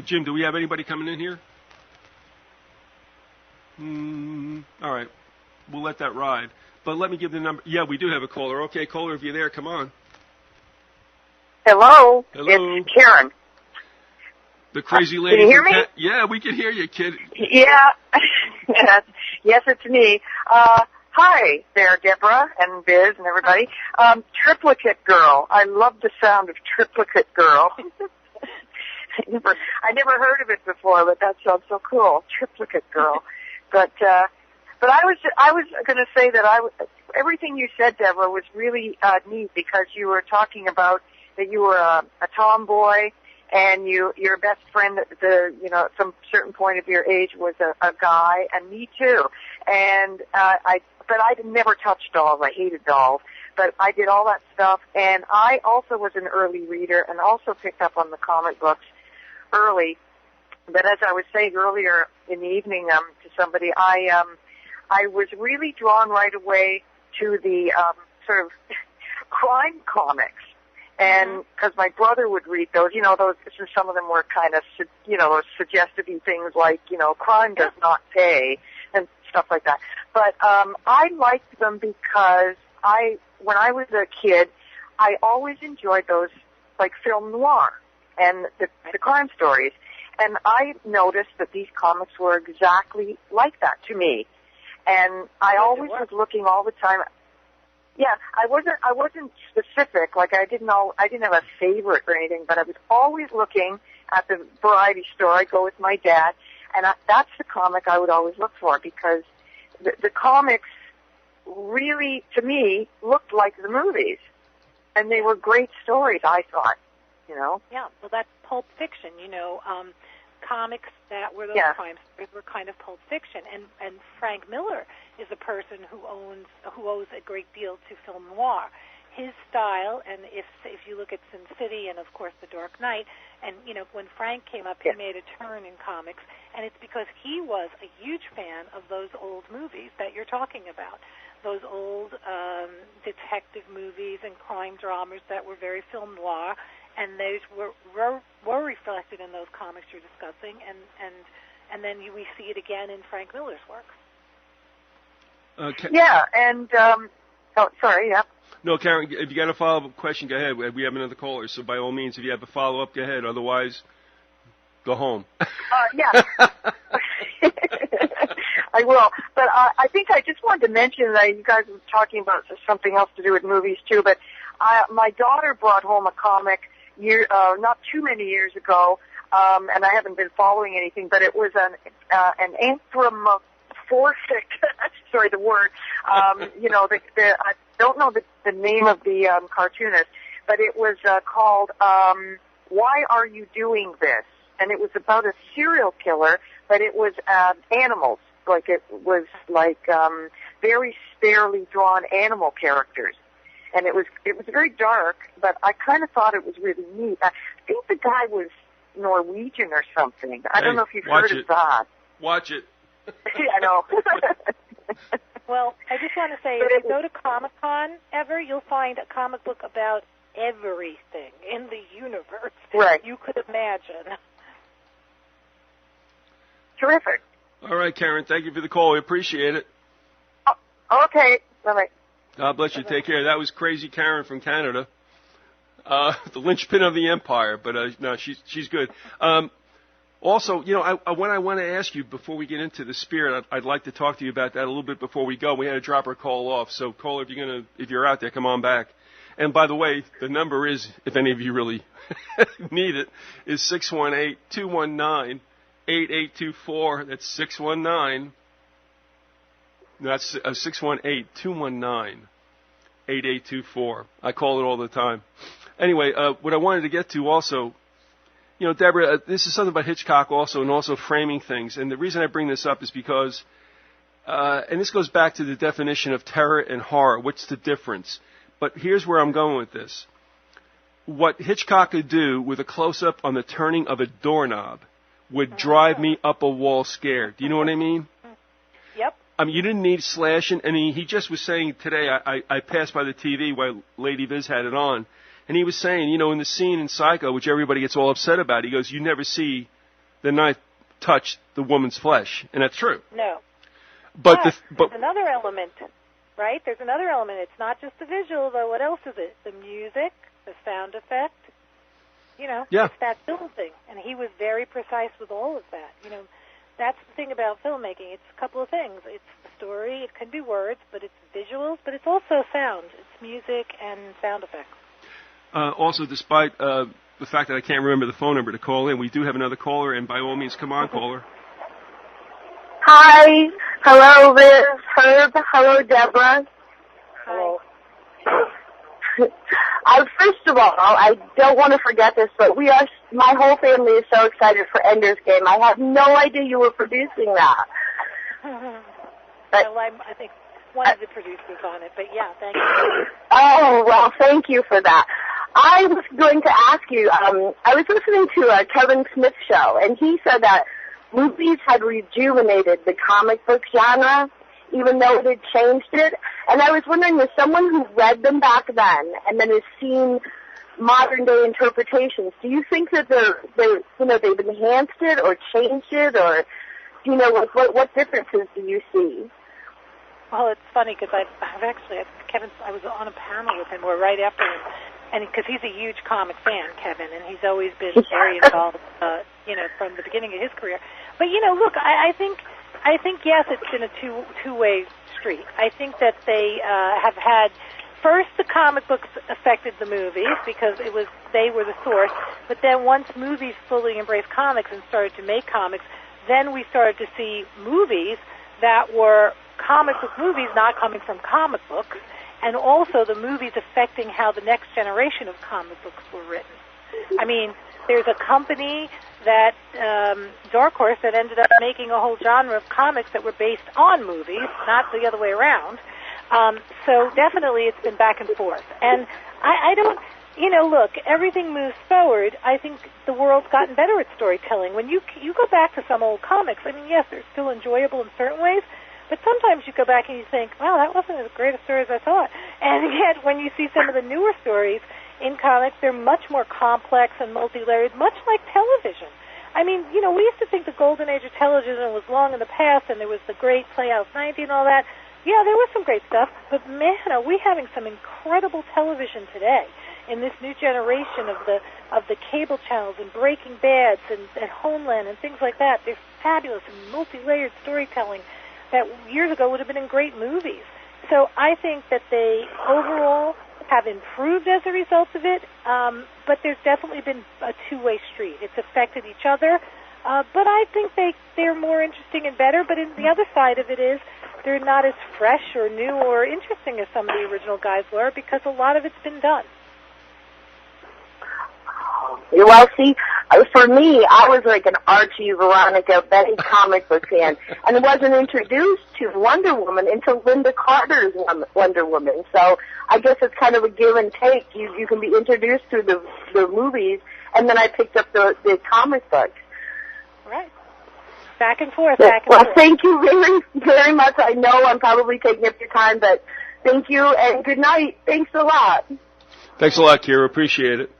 Jim, do we have anybody coming in here? All right. We'll let that ride. But let me give the number. Yeah, we do have a caller. Okay, caller, if you're there, come on. Hello. It's Karen. The crazy lady. Can you hear me? Yeah, we can hear you, kid. Yeah. Yes, it's me. Hi there, Deborah and Biz and everybody. Triplicate Girl. I love the sound of Triplicate Girl. I never heard of it before, but that sounds so cool. Triplicate Girl. But I was going to say that everything you said, Deborah, was really neat because you were talking about that you were a tomboy, and your best friend at at some certain point of your age was a guy, and me too. And but I never touched dolls. I hated dolls. But I did all that stuff, and I also was an early reader and also picked up on the comic books early. But as I was saying earlier in the evening to somebody, I was really drawn right away to the sort of crime comics. And because my brother would read those, those, some of them were kind of, suggestive things like, crime does not pay and stuff like that. But I liked them because when I was a kid, I always enjoyed those, like film noir and the crime stories. And I noticed that these comics were exactly like that to me. And I always was looking all the time. Yeah, I wasn't specific. Like I didn't have a favorite or anything, but I was always looking at the variety store. I'd go with my dad, and that's the comic I would always look for because the comics really, to me, looked like the movies, and they were great stories. I thought, Yeah, well, that's Pulp Fiction. Comics that were those crime stories were kind of Pulp Fiction, and Frank Miller is a person who owes a great deal to film noir. His style, and if you look at Sin City and of course The Dark Knight, and when Frank came up, he made a turn in comics, and it's because he was a huge fan of those old movies that you're talking about, those old detective movies and crime dramas that were very film noir. And those were reflected in those comics you're discussing, and then we see it again in Frank Miller's work. Yeah, and sorry, yeah. No, Karen, if you got a follow-up question, go ahead. We have another caller, so by all means, if you have a follow-up, go ahead. Otherwise, go home. Yeah. I will, but I think I just wanted to mention that you guys were talking about something else to do with movies too. But my daughter brought home a comic not too many years ago, and I haven't been following anything, but it was an anthropomorphic, sorry, the word, I don't know the name of the cartoonist, but it was called Why Are You Doing This? And it was about a serial killer, but it was animals. Like it was very sparely drawn animal characters. And it was very dark, but I kind of thought it was really neat. I think the guy was Norwegian or something. I don't know if you've heard of that. Watch it. Yeah, I know. Well, I just want to say, if you go to Comic-Con ever, you'll find a comic book about everything in the universe you could imagine. Terrific. All right, Karen, thank you for the call. We appreciate it. Oh, okay. Bye-bye. God bless you. Take care. That was Crazy Karen from Canada, the linchpin of the empire. But no, she's good. Also, what I want to ask you before we get into the spirit, I'd like to talk to you about that a little bit before we go. We had to drop our call off, so caller, if you're out there, come on back. And by the way, the number is, if any of you really need it, is 618-219-8824. That's 619. That's 618-219-8824. I call it all the time. Anyway, what I wanted to get to also, Deborah, this is something about Hitchcock also, and also framing things. And the reason I bring this up is because, and this goes back to the definition of terror and horror. What's the difference? But here's where I'm going with this. What Hitchcock could do with a close-up on the turning of a doorknob would drive me up a wall scared. Do you know what I mean? Yep. I mean, you didn't need slashing. I mean, he just was saying today, I passed by the TV while Lady Viz had it on, and he was saying, in the scene in Psycho, which everybody gets all upset about, he goes, you never see the knife touch the woman's flesh. And that's true. No. But there's another element, right? There's another element. It's not just the visual, though. What else is it? The music, the sound effect. It's that film thing. And he was very precise with all of that. That's the thing about filmmaking. It's a couple of things. It's the story. It can be words, but it's visuals, but it's also sound. It's music and sound effects. Also, despite the fact that I can't remember the phone number to call in, we do have another caller, and by all means, come on, caller. Hi. Hello, Liz. Herb. Hello, Deborah. Hi. First of all, I don't want to forget this, but my whole family is so excited for Ender's Game. I had no idea you were producing that. Well, I think one of the producers on it, but yeah, thank you. Oh, well, thank you for that. I was going to ask you, I was listening to Kevin Smith's show, and he said that movies had rejuvenated the comic book genre, even though it had changed it. And I was wondering, as someone who read them back then and then has seen modern day interpretations, do you think that they've enhanced it or changed it, or what differences do you see? Well, it's funny because I was on a panel with him, or right after him, and because he's a huge comic fan, Kevin, and he's always been very involved, from the beginning of his career. But look, I think yes, it's been a two-way street. I think that they have had first the comic books affected the movies because they were the source, but then once movies fully embraced comics and started to make comics, then we started to see movies that were comic book movies not coming from comic books, and also the movies affecting how the next generation of comic books were written. I mean, there's a company that, Dark Horse, that ended up making a whole genre of comics that were based on movies, not the other way around. So definitely it's been back and forth. And I don't, look, everything moves forward. I think the world's gotten better at storytelling. When you go back to some old comics, I mean, yes, they're still enjoyable in certain ways, but sometimes you go back and you think, wow, that wasn't as great a story as I thought. And yet when you see some of the newer stories in comics, they're much more complex and multi-layered, much like television. I mean, we used to think the golden age of television was long in the past, and there was the great Playhouse 90 and all that. Yeah, there was some great stuff, but man, are we having some incredible television today in this new generation of the cable channels and Breaking Bads and Homeland and things like that. They're fabulous and multi-layered storytelling that years ago would have been in great movies. So I think that they overall have improved as a result of it, but there's definitely been a two-way street. It's affected each other, but I think they're more interesting and better, but the other side of it is they're not as fresh or new or interesting as some of the original guys were because a lot of it's been done. Well, see, for me, I was like an Archie, Veronica, Betty comic book fan, and wasn't introduced to Wonder Woman until Linda Carter's Wonder Woman. So I guess it's kind of a give and take. You can be introduced to the movies, and then I picked up the comic books. Right. Back and forth, back and forth. Well, thank you very, very much. I know I'm probably taking up your time, but thank you, and good night. Thanks a lot. Thanks a lot, Kira. Appreciate it.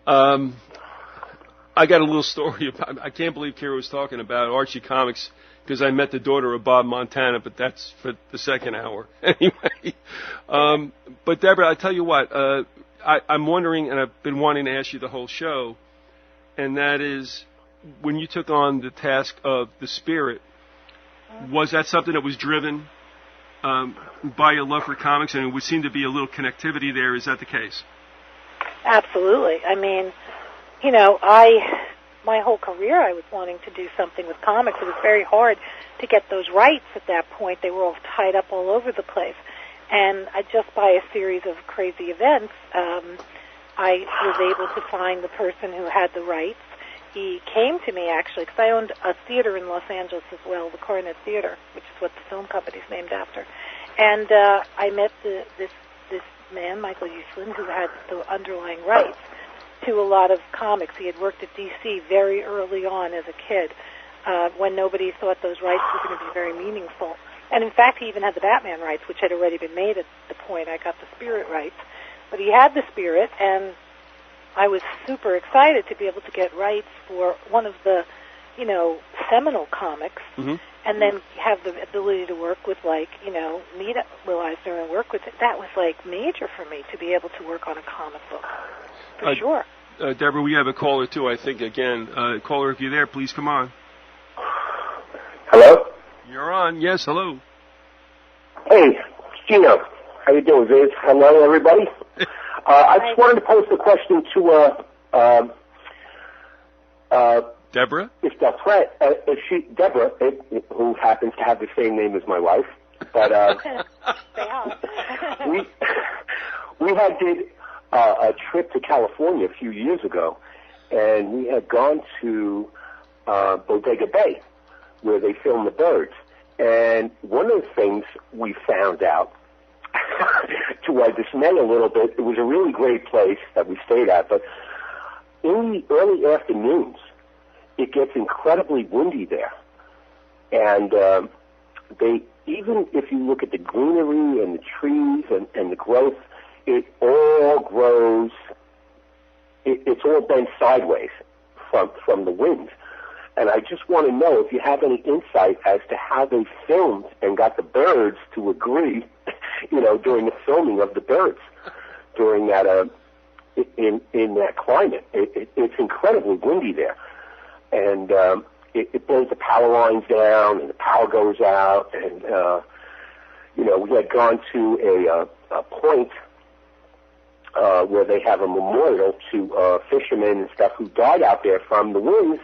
I got a little story about, I can't believe Kira was talking about Archie Comics because I met the daughter of Bob Montana, but that's for the second hour. Anyway, but Deborah, I tell you what, I'm wondering, and I've been wanting to ask you the whole show, and that is, when you took on the task of the Spirit, was that something that was driven by your love for comics, and it would seem to be a little connectivity there? Is that the case? Absolutely. I mean, my whole career I was wanting to do something with comics. It was very hard to get those rights at that point. They were all tied up all over the place. And just by a series of crazy events, I was able to find the person who had the rights. He came to me, actually, because I owned a theater in Los Angeles as well, the Coronet Theater, which is what the film company's named after. And I met this man, Michael Uslan, who had the underlying rights to a lot of comics. He had worked at DC very early on as a kid, when nobody thought those rights were going to be very meaningful. And in fact, he even had the Batman rights, which had already been made at the point I got the Spirit rights. But he had the Spirit, and I was super excited to be able to get rights for one of the, seminal comics, and then have the ability to work with, meet Will Eisner and work with it. That was, major for me to be able to work on a comic book, for sure. Deborah, we have a caller, too, I think, again. Caller, if you're there, please come on. Hello? You're on. Yes, hello. Hey, Gino. How you doing, Viz? Hello, everybody. I just wanted to pose a question to Deborah? Miss Del Prete, Deborah, who happens to have the same name as my wife, but we had did a trip to California a few years ago, and we had gone to Bodega Bay, where they film the birds. And one of the things we found out, to our dismay a little bit, it was a really great place that we stayed at, but in the early afternoons, it gets incredibly windy there. And even if you look at the greenery and the trees and the growth, it all grows, it's all bent sideways from the winds. And I just want to know if you have any insight as to how they filmed and got the birds to agree, during the filming of the birds during that, in that climate. It's incredibly windy there. And it blows the power lines down and the power goes out. And, we had gone to a point where they have a memorial to fishermen and stuff who died out there from the winds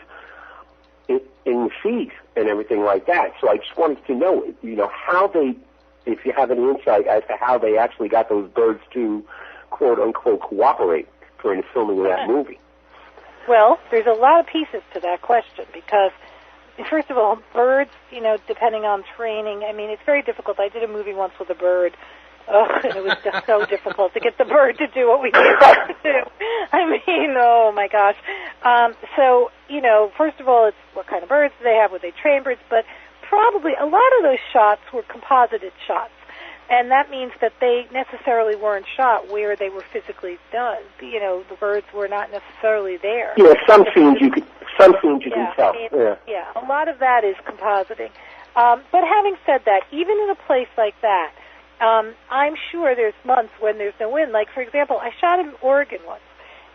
in the seas and everything like that. So I just wanted to know, how they, if you have any insight as to how they actually got those birds to, quote unquote, cooperate during the filming of that movie. Well, there's a lot of pieces to that question because, first of all, birds, depending on training, it's very difficult. I did a movie once with a bird. And it was just so difficult to get the bird to do what we needed it to do. Oh my gosh. So, first of all, it's what kind of birds do they have? Were they trained birds? But probably a lot of those shots were composited shots. And that means that they necessarily weren't shot where they were physically done. The birds were not necessarily there. Yeah, some scenes you can tell. Yeah, a lot of that is compositing. But having said that, even in a place like that, I'm sure there's months when there's no wind. Like, for example, I shot in Oregon once,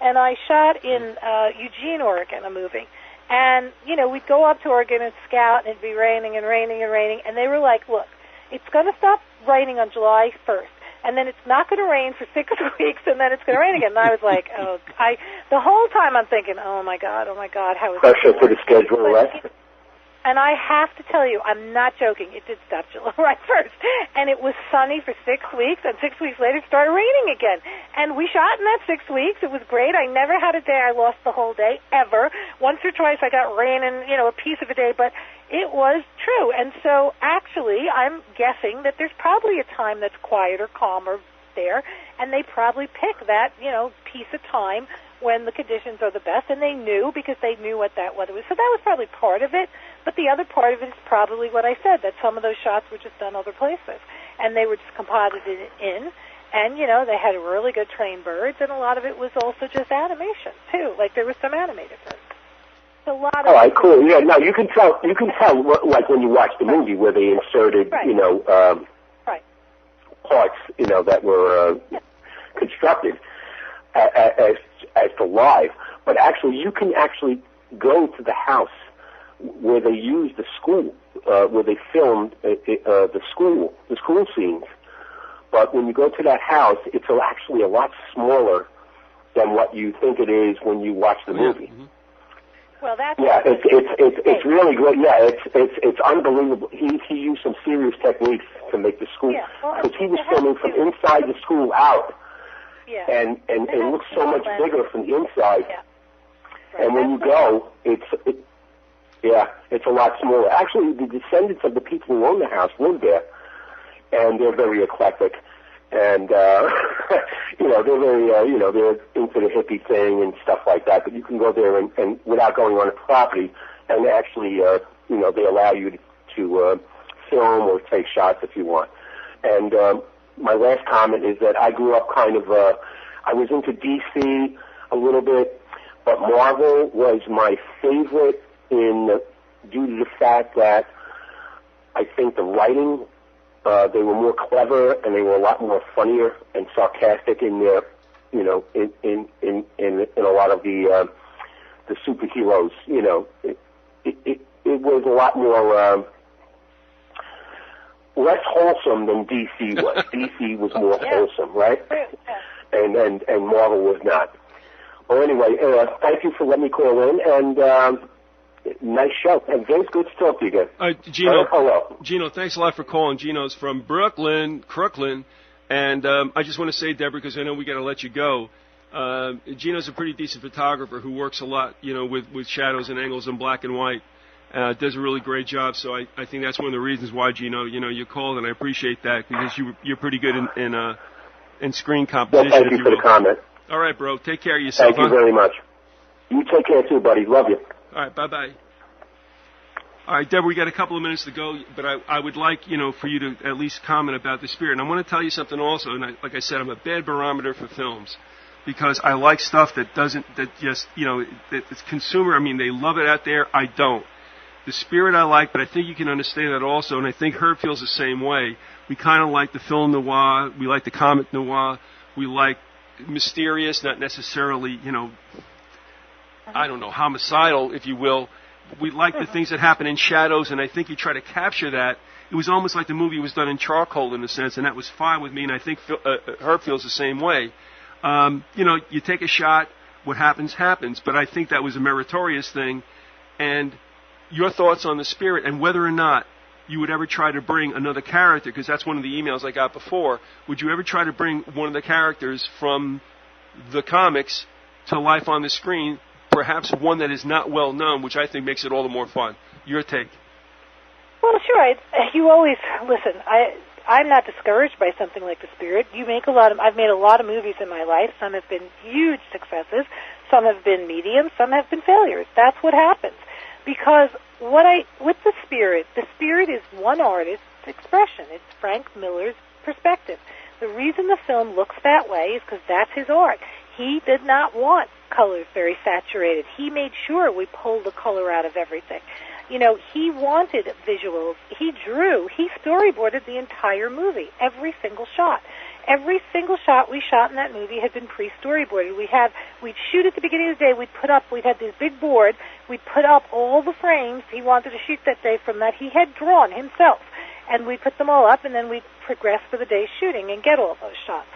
and I shot in Eugene, Oregon, a movie. And, we'd go up to Oregon and scout, and it'd be raining and raining and raining. And they were like, look, it's going to stop raining on July 1st, and then it's not going to rain for 6 weeks, and then it's going to rain again. And I was like, the whole time I'm thinking, oh, my God, how is pressure for the schedule, right? And I have to tell you, I'm not joking, it did stop July 1st. And it was sunny for 6 weeks, and 6 weeks later it started raining again. And we shot in that 6 weeks. It was great. I never had a day I lost the whole day, ever. Once or twice I got rain in, a piece of a day, but it was true. And so actually, I'm guessing that there's probably a time that's quieter, calmer there, and they probably pick that, piece of time when the conditions are the best, and they knew because they knew what that weather was. So that was probably part of it, but the other part of it is probably what I said, that some of those shots were just done other places, and they were just composited in, and, they had really good trained birds, and a lot of it was also just animation, too. Like, there was some animated birds. So a lot of all right, cool. Yeah, no, you can tell, like, when you watch the movie where they inserted, parts, that were constructed as the live, but actually you can actually go to the house where they used the school, where they filmed the school scenes. But when you go to that house, it's actually a lot smaller than what you think it is when you watch the movie. Mm-hmm. Well, that's it's really good. Yeah, it's unbelievable. He used some serious techniques to make the school, because he was filming from inside the school out. Yeah. And it looks so much bigger from the inside. Yeah. Right. And when you go, it's a lot smaller. Actually, the descendants of the people who own the house live there, and they're very eclectic. And, they're very, they're into the hippie thing and stuff like that. But you can go there and without going on the property, and actually, they allow you to film or take shots if you want. And, my last comment is that I grew up kind of, I was into DC a little bit, but Marvel was my favorite due to the fact that I think the writing, they were more clever and they were a lot more funnier and sarcastic in their, in a lot of the superheroes, it was a lot more, less wholesome than DC was. DC was more wholesome, right? And Marvel was not. Well, anyway, thank you for letting me call in, and nice show. And Vince, good to talk to you again. Gino, hello. Gino, thanks a lot for calling. Gino's from Brooklyn, And I just want to say, Deborah, because I know we got to let you go, Gino's a pretty decent photographer who works a lot, with shadows and angles and black and white. Does a really great job, so I think that's one of the reasons why, Gino, you called, and I appreciate that, because you're pretty good in screen composition. Well, thank you for the comment. All right, bro. Take care of yourself. Thank you very much. You take care too, buddy. Love you. All right, bye-bye. All right, Deborah, we got a couple of minutes to go, but I would like, for you to at least comment about the spirit. And I want to tell you something also, and like I said, I'm a bad barometer for films, because I like stuff that it's consumer. I mean, they love it out there. I don't. The spirit I like, but I think you can understand that also, and I think Herb feels the same way. We kind of like the film noir. We like the comic noir. We like mysterious, not necessarily, I don't know, homicidal, if you will. We like the things that happen in shadows, and I think you try to capture that. It was almost like the movie was done in charcoal in a sense, and that was fine with me, and I think Herb feels the same way. You take a shot, what happens, happens, but I think that was a meritorious thing, and your thoughts on the spirit and whether or not you would ever try to bring another character, because that's one of the emails I got before. Would you ever try to bring one of the characters from the comics to life on the screen, perhaps one that is not well known, which I think makes it all the more fun? Your take. Well, sure. You always listen. I'm not discouraged by something like the spirit. I've made a lot of movies in my life. Some have been huge successes. Some have been medium. Some have been failures. That's what happens. Because with the spirit is one artist's expression. It's Frank Miller's perspective. The reason the film looks that way is because that's his art. He did not want colors very saturated. He made sure we pulled the color out of everything. He wanted visuals. He storyboarded the entire movie, every single shot. Every single shot we shot in that movie had been pre-storyboarded. We'd shoot at the beginning of the day. We'd had this big board. We'd put up all the frames he wanted to shoot that day from that he had drawn himself. And we'd put them all up, and then we'd progress for the day's shooting and get all those shots.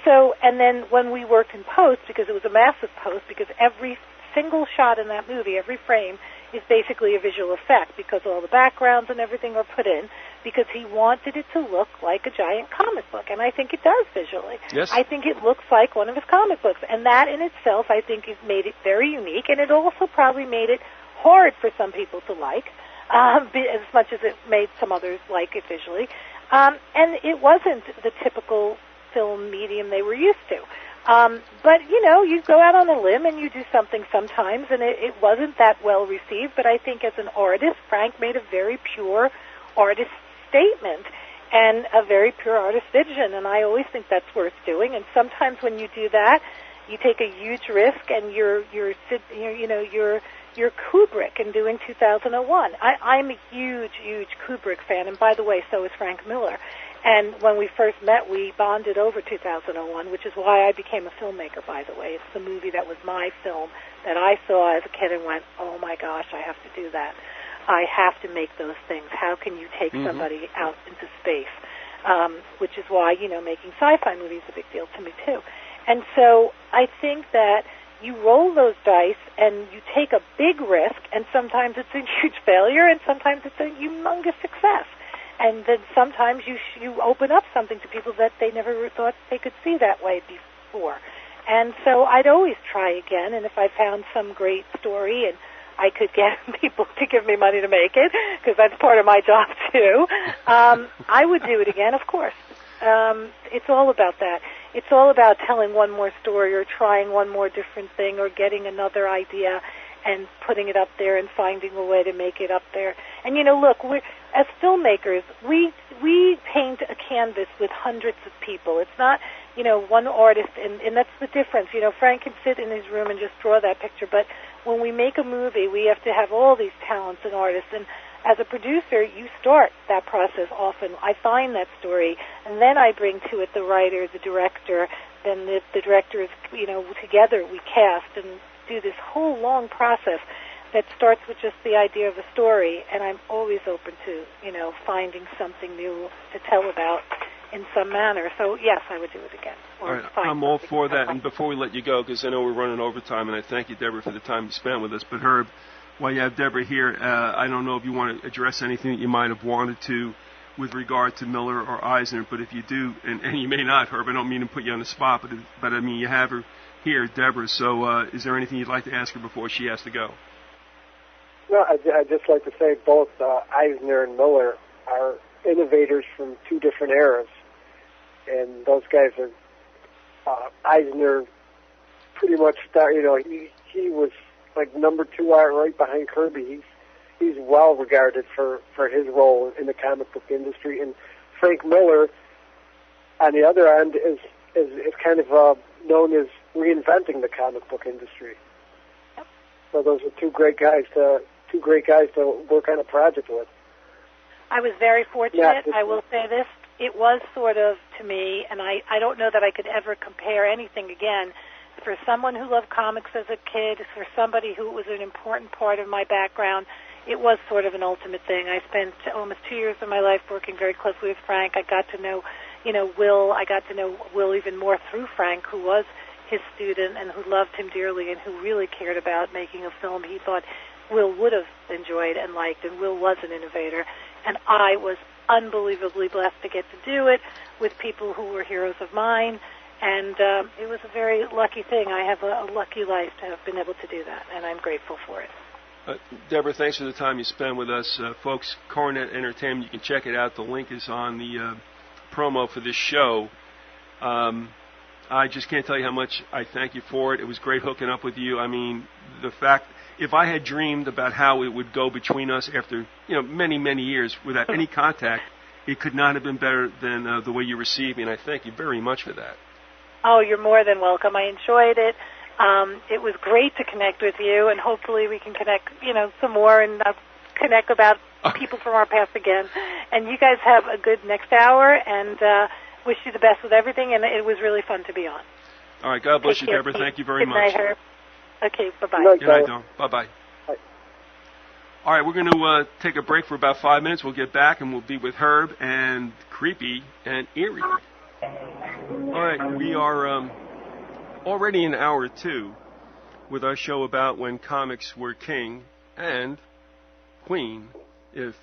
So, and then when we worked in post, because it was a massive post, because every single shot in that movie, every frame, is basically a visual effect, because all the backgrounds and everything are put in, because he wanted it to look like a giant comic book, and I think it does visually. Yes. I think it looks like one of his comic books, and that in itself, I think, has made it very unique, and it also probably made it hard for some people to like, as much as it made some others like it visually. And it wasn't the typical film medium they were used to. But, you go out on a limb and you do something sometimes, and it wasn't that well received, but I think as an artist, Frank made a very pure artist statement and a very pure artist vision, and I always think that's worth doing. And sometimes when you do that, you take a huge risk, and you're Kubrick in doing 2001. I'm a huge Kubrick fan, and by the way, so is Frank Miller. And when we first met, we bonded over 2001, which is why I became a filmmaker, by the way. It's the movie that was my film that I saw as a kid and went, oh my gosh, I have to do that. I have to make those things. How can you take somebody out into space? Which is why, making sci-fi movies is a big deal to me, too. And so I think that you roll those dice and you take a big risk, and sometimes it's a huge failure, and sometimes it's a humongous success. And then sometimes you open up something to people that they never thought they could see that way before. And so I'd always try again, and if I found some great story and I could get people to give me money to make it, because that's part of my job too, I would do it again, of course. It's all about that. It's all about telling one more story or trying one more different thing or getting another idea and putting it up there and finding a way to make it up there. And, look, as filmmakers, we paint a canvas with hundreds of people. It's not, one artist, and that's the difference. Frank can sit in his room and just draw that picture, but when we make a movie, we have to have all these talents and artists, and as a producer, you start that process often. I find that story, and then I bring to it the writer, the director, then the director is, together we cast and do this whole long process that starts with just the idea of a story, and I'm always open to, finding something new to tell about in some manner. So, yes, I would do it again. All right, I'm all for that. And before we let you go, because I know we're running overtime, and I thank you, Deborah, for the time you spent with us, but Herb, while you have Deborah here, I don't know if you want to address anything that you might have wanted to with regard to Miller or Eisner, but if you do, and you may not, Herb, I don't mean to put you on the spot, but I mean, you have her here, Deborah, so is there anything you'd like to ask her before she has to go? No, I'd just like to say both Eisner and Miller are innovators from two different eras, and those guys are, Eisner pretty much he was like number 2 art right behind Kirby. He's well regarded for his role in the comic book industry, and Frank Miller, on the other end, is kind of known as reinventing the comic book industry. Yep. So those are two great guys to work on a project with. I was very fortunate. I will say this. It was sort of, to me, and I don't know that I could ever compare anything again, for someone who loved comics as a kid, for somebody who was an important part of my background, it was sort of an ultimate thing. I spent almost 2 years of my life working very closely with Frank. I got to know, Will. I got to know Will even more through Frank, who was his student and who loved him dearly and who really cared about making a film he thought Will would have enjoyed and liked, and Will was an innovator. And I was unbelievably blessed to get to do it with people who were heroes of mine, and it was a very lucky thing. I have a lucky life to have been able to do that, and I'm grateful for it. Deborah, thanks for the time you spent with us. Folks, Coronet Entertainment, you can check it out. The link is on the promo for this show. I just can't tell you how much I thank you for it. It was great hooking up with you. I mean, the fact, if I had dreamed about how it would go between us after, many, many years without any contact, it could not have been better than the way you received me, and I thank you very much for that. Oh, you're more than welcome. I enjoyed it. It was great to connect with you, and hopefully we can connect, some more and connect about people from our past again. And you guys have a good next hour, and wish you the best with everything, and it was really fun to be on. All right, God bless you, Deborah. Thank you very much. Good night, Herb. Okay, bye-bye. Good night, Dawn. Bye-bye. Bye. All right, we're going to take a break for about 5 minutes. We'll get back, and we'll be with Herb and Creepy and Eerie. All right, we are already in hour 2 with our show about when comics were king and queen. If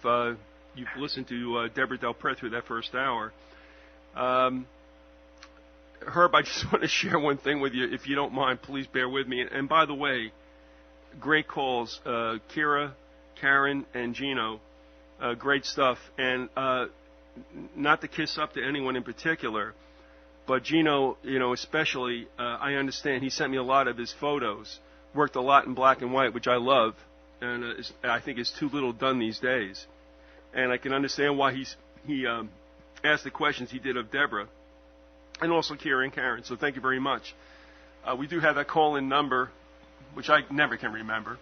you've listened to Deborah del Prete through that first hour. Herb, I just want to share one thing with you. If you don't mind, please bear with me. And by the way, great calls. Kira, Karen, and Gino. Great stuff. And not to kiss up to anyone in particular, but Gino, especially, I understand he sent me a lot of his photos. Worked a lot in black and white, which I love, and I think is too little done these days. And I can understand why he asked the questions he did of Deborah, and also Kira and Karen. So thank you very much. We do have that call-in number, which I never can remember,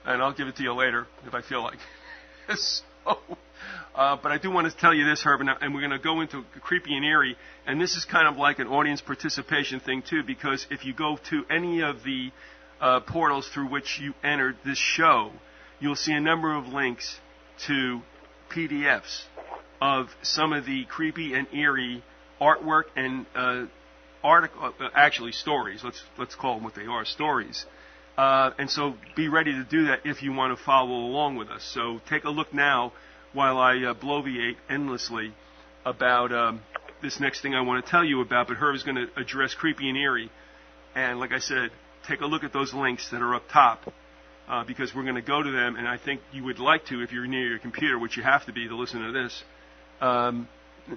and I'll give it to you later if I feel like. But I do want to tell you this, Herb, and we're going to go into Creepy and Eerie, and this is kind of like an audience participation thing, too, because if you go to any of the portals through which you entered this show, you'll see a number of links to PDFs of some of the Creepy and Eerie artwork and actually stories. Let's call them what they are, stories. And so be ready to do that if you want to follow along with us. So take a look now while I bloviate endlessly about this next thing I want to tell you about. But Herb is going to address Creepy and Eerie. And like I said, take a look at those links that are up top because we're going to go to them. And I think you would like to, if you're near your computer, which you have to be to listen to this,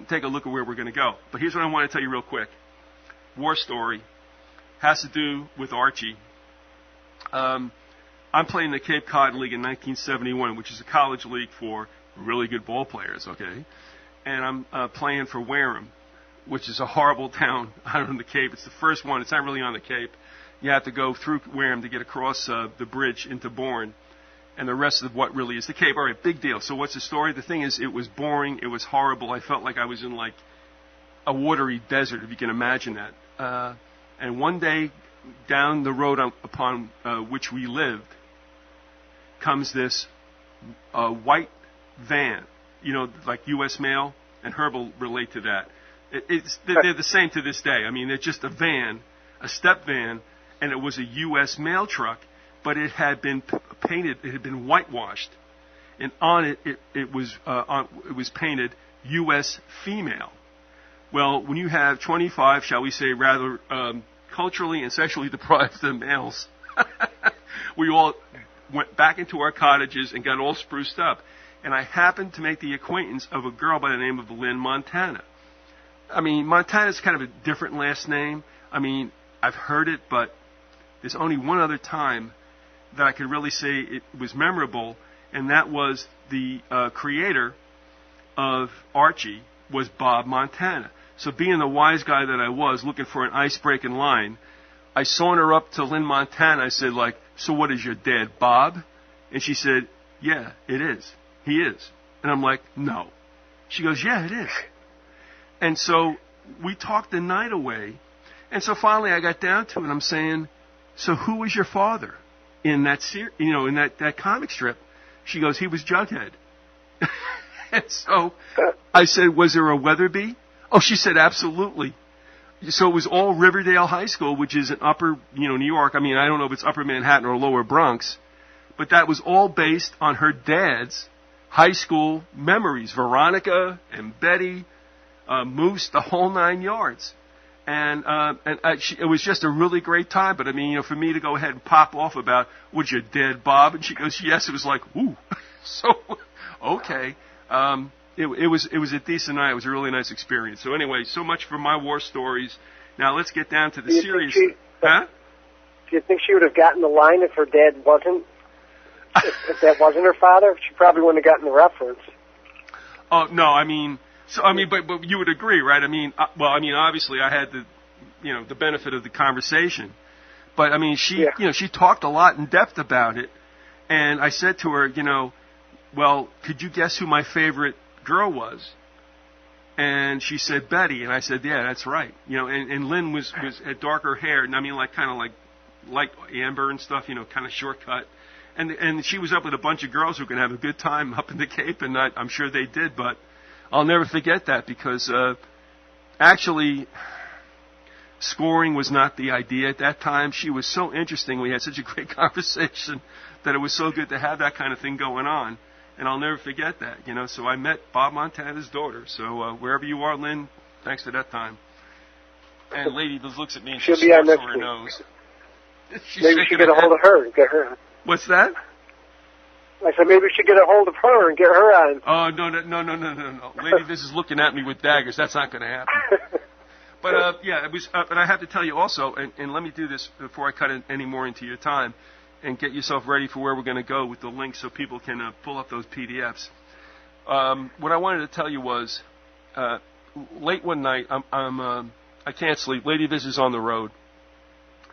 take a look at where we're going to go. But here's what I want to tell you real quick. War story has to do with Archie. I'm playing the Cape Cod League in 1971, which is a college league for really good ball players, okay? And I'm playing for Wareham, which is a horrible town out on the Cape. It's the first one. It's not really on the Cape. You have to go through Wareham to get across the bridge into Bourne, and the rest of what really is the Cape. All right, big deal. So what's the story? The thing is, it was boring. It was horrible. I felt like I was in, like, a watery desert, if you can imagine that. And one day, down the road upon which we lived, comes this white van, like U.S. Mail, and Herb will relate to that. They're the same to this day. I mean, they're just a van, a step van, and it was a U.S. mail truck, but it had been painted, it had been whitewashed, and on it was painted U.S. female. Well, when you have 25, shall we say, rather culturally and sexually deprived males, we all went back into our cottages and got all spruced up. And I happened to make the acquaintance of a girl by the name of Lynn Montana. I mean, Montana's kind of a different last name. I mean, I've heard it, but there's only one other time that I could really say it was memorable, and that was the creator of Archie was Bob Montana. So being the wise guy that I was, looking for an ice-breaking line, I saunter up to Lynn Montana. I said, like, so what is your dad, Bob? And she said, yeah, it is. He is. And I'm like, no. She goes, yeah, it is. And so we talked the night away. And so finally I got down to it. I'm saying, so who was your father in that in that comic strip? She goes, he was Jughead. And so I said, was there a Weatherby? Oh, she said, absolutely. So it was all Riverdale High School, which is in upper, New York. I mean, I don't know if it's upper Manhattan or lower Bronx, but that was all based on her dad's high school memories. Veronica and Betty, Moose, the whole 9 yards. And it was just a really great time. But I mean, for me to go ahead and pop off about, was your dad Bob? And she goes, yes. It was like, ooh. So, okay. It was a decent night. It was a really nice experience. So anyway, so much for my war stories. Now let's get down to the serious. Huh? Do you think she would have gotten the line if her dad wasn't? If that wasn't her father, she probably wouldn't have gotten the reference. Oh no, I mean, but you would agree, right? I mean, obviously I had the benefit of the conversation, but I mean, she talked a lot in depth about it, and I said to her, well, could you guess who my favorite girl was? And she said Betty, and I said, yeah, that's right. And Lynn had darker hair, and I mean, like kind of like amber and stuff, kind of shortcut. And she was up with a bunch of girls who can have a good time up in the Cape, and I'm sure they did, but I'll never forget that because actually scoring was not the idea at that time. She was so interesting. We had such a great conversation that it was so good to have that kind of thing going on. And I'll never forget that, So I met Bob Montana's daughter. So wherever you are, Lynn, thanks for that time. And lady just looks at me and she snorts through her nose. Maybe we should get a hold of her and get her. What's that? I said maybe we should get a hold of her and get her on. Oh, no. Lady, this is looking at me with daggers. That's not going to happen. But, it was, but I have to tell you also, and let me do this before I cut any more into your time, and get yourself ready for where we're going to go with the links so people can pull up those PDFs. What I wanted to tell you was, late one night, I can't sleep. Lady Viz is on the road.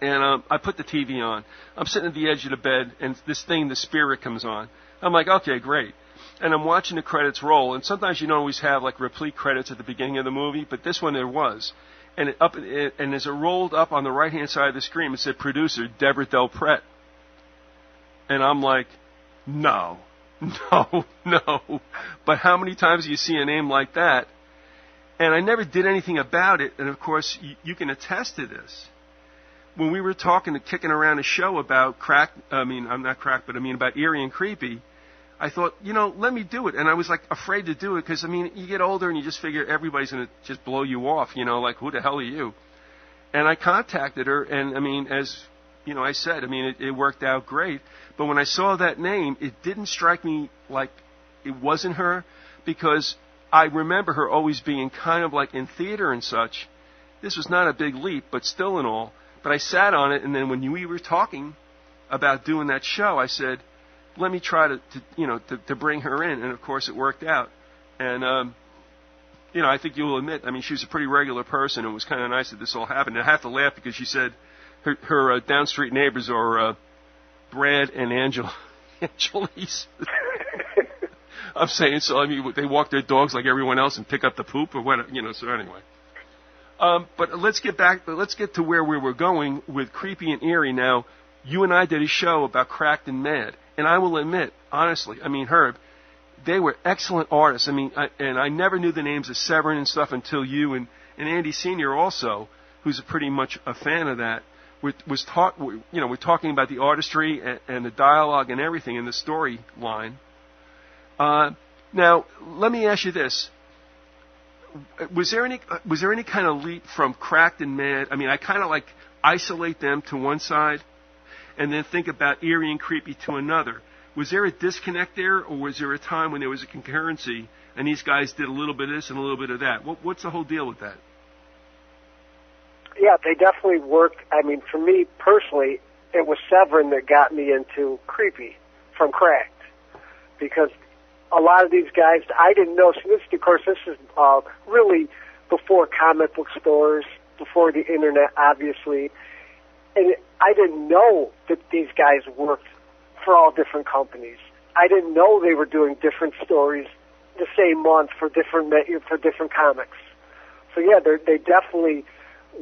And I put the TV on. I'm sitting at the edge of the bed, and this thing, The Spirit, comes on. I'm like, okay, great. And I'm watching the credits roll. And sometimes you don't always have, like, replete credits at the beginning of the movie, but this one there was. And and as it rolled up on the right-hand side of the screen, it said producer, Deborah del Prete. And I'm like, no. But how many times do you see a name like that? And I never did anything about it. And, of course, you can attest to this. When we were kicking around a show about about eerie and creepy, I thought, let me do it. And I was like afraid to do it because, you get older and you just figure everybody's going to just blow you off, like, who the hell are you? And I contacted her, and as I said, it worked out great. But when I saw that name, it didn't strike me like it wasn't her because I remember her always being kind of like in theater and such. This was not a big leap, but still and all. But I sat on it, and then when we were talking about doing that show, I said, let me try to bring her in. And, of course, it worked out. And, I think you'll admit, she was a pretty regular person. It was kind of nice that this all happened. And I have to laugh because she said her downstreet neighbors are Brad and Angelise. I'm saying, so, they walk their dogs like everyone else and pick up the poop or what, so anyway. But let's get to where we were going with Creepy and Eerie. Now, you and I did a show about Cracked and Mad, and I will admit, honestly, Herb, they were excellent artists. And I never knew the names of Severin and stuff until you and Andy Sr. also, who's pretty much a fan of that, we're talking about the artistry and the dialogue and everything in the storyline. Now, let me ask you this. was there any kind of leap from Cracked and Mad? I mean, I kind of like isolate them to one side, and then think about Eerie and Creepy to another. Was there a disconnect there, or was there a time when there was a concurrency and these guys did a little bit of this and a little bit of that? What's the whole deal with that? Yeah, they definitely worked. I mean, for me personally, it was Severin that got me into Creepy from Cracked, because a lot of these guys, I didn't know. So this, of course, this is really before comic book stores, before the internet, obviously, and I didn't know that these guys worked for all different companies. I didn't know they were doing different stories the same month for different comics. So yeah, they definitely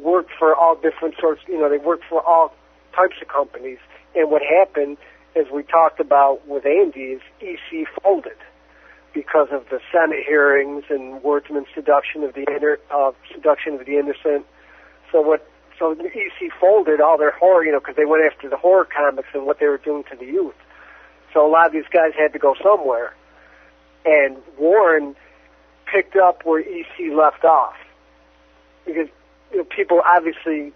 worked for all different sorts. You know, they worked for all types of companies. And what happened, as we talked about with Andy, is EC folded because of the Senate hearings and Wordsman's seduction of the innocent. So the EC folded all their horror, you know, because they went after the horror comics and what they were doing to the youth. So a lot of these guys had to go somewhere. And Warren picked up where EC left off. Because, you know, people obviously,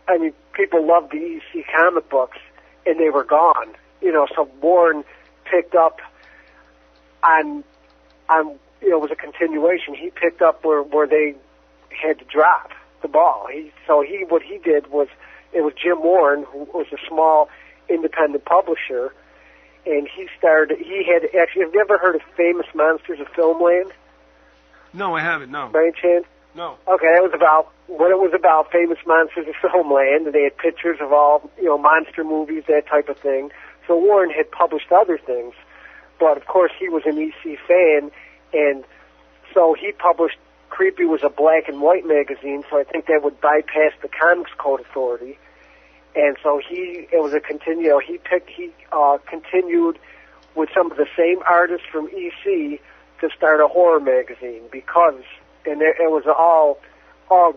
I mean, people loved the EC comic books, and they were gone. You know, so Warren picked up on you know, it was a continuation. He picked up where they had to drop the ball. What he did was, it was Jim Warren, who was a small independent publisher, and he had actually, have you ever heard of Famous Monsters of Filmland? No, I haven't, no. By any chance? No. Okay, that was about Famous Monsters of Filmland, and they had pictures of all, you know, monster movies, that type of thing. So Warren had published other things, but of course he was an EC fan, and so he published, Creepy was a black and white magazine, so I think that would bypass the Comics Code Authority. And so he continued with some of the same artists from EC to start a horror magazine, because, and it was all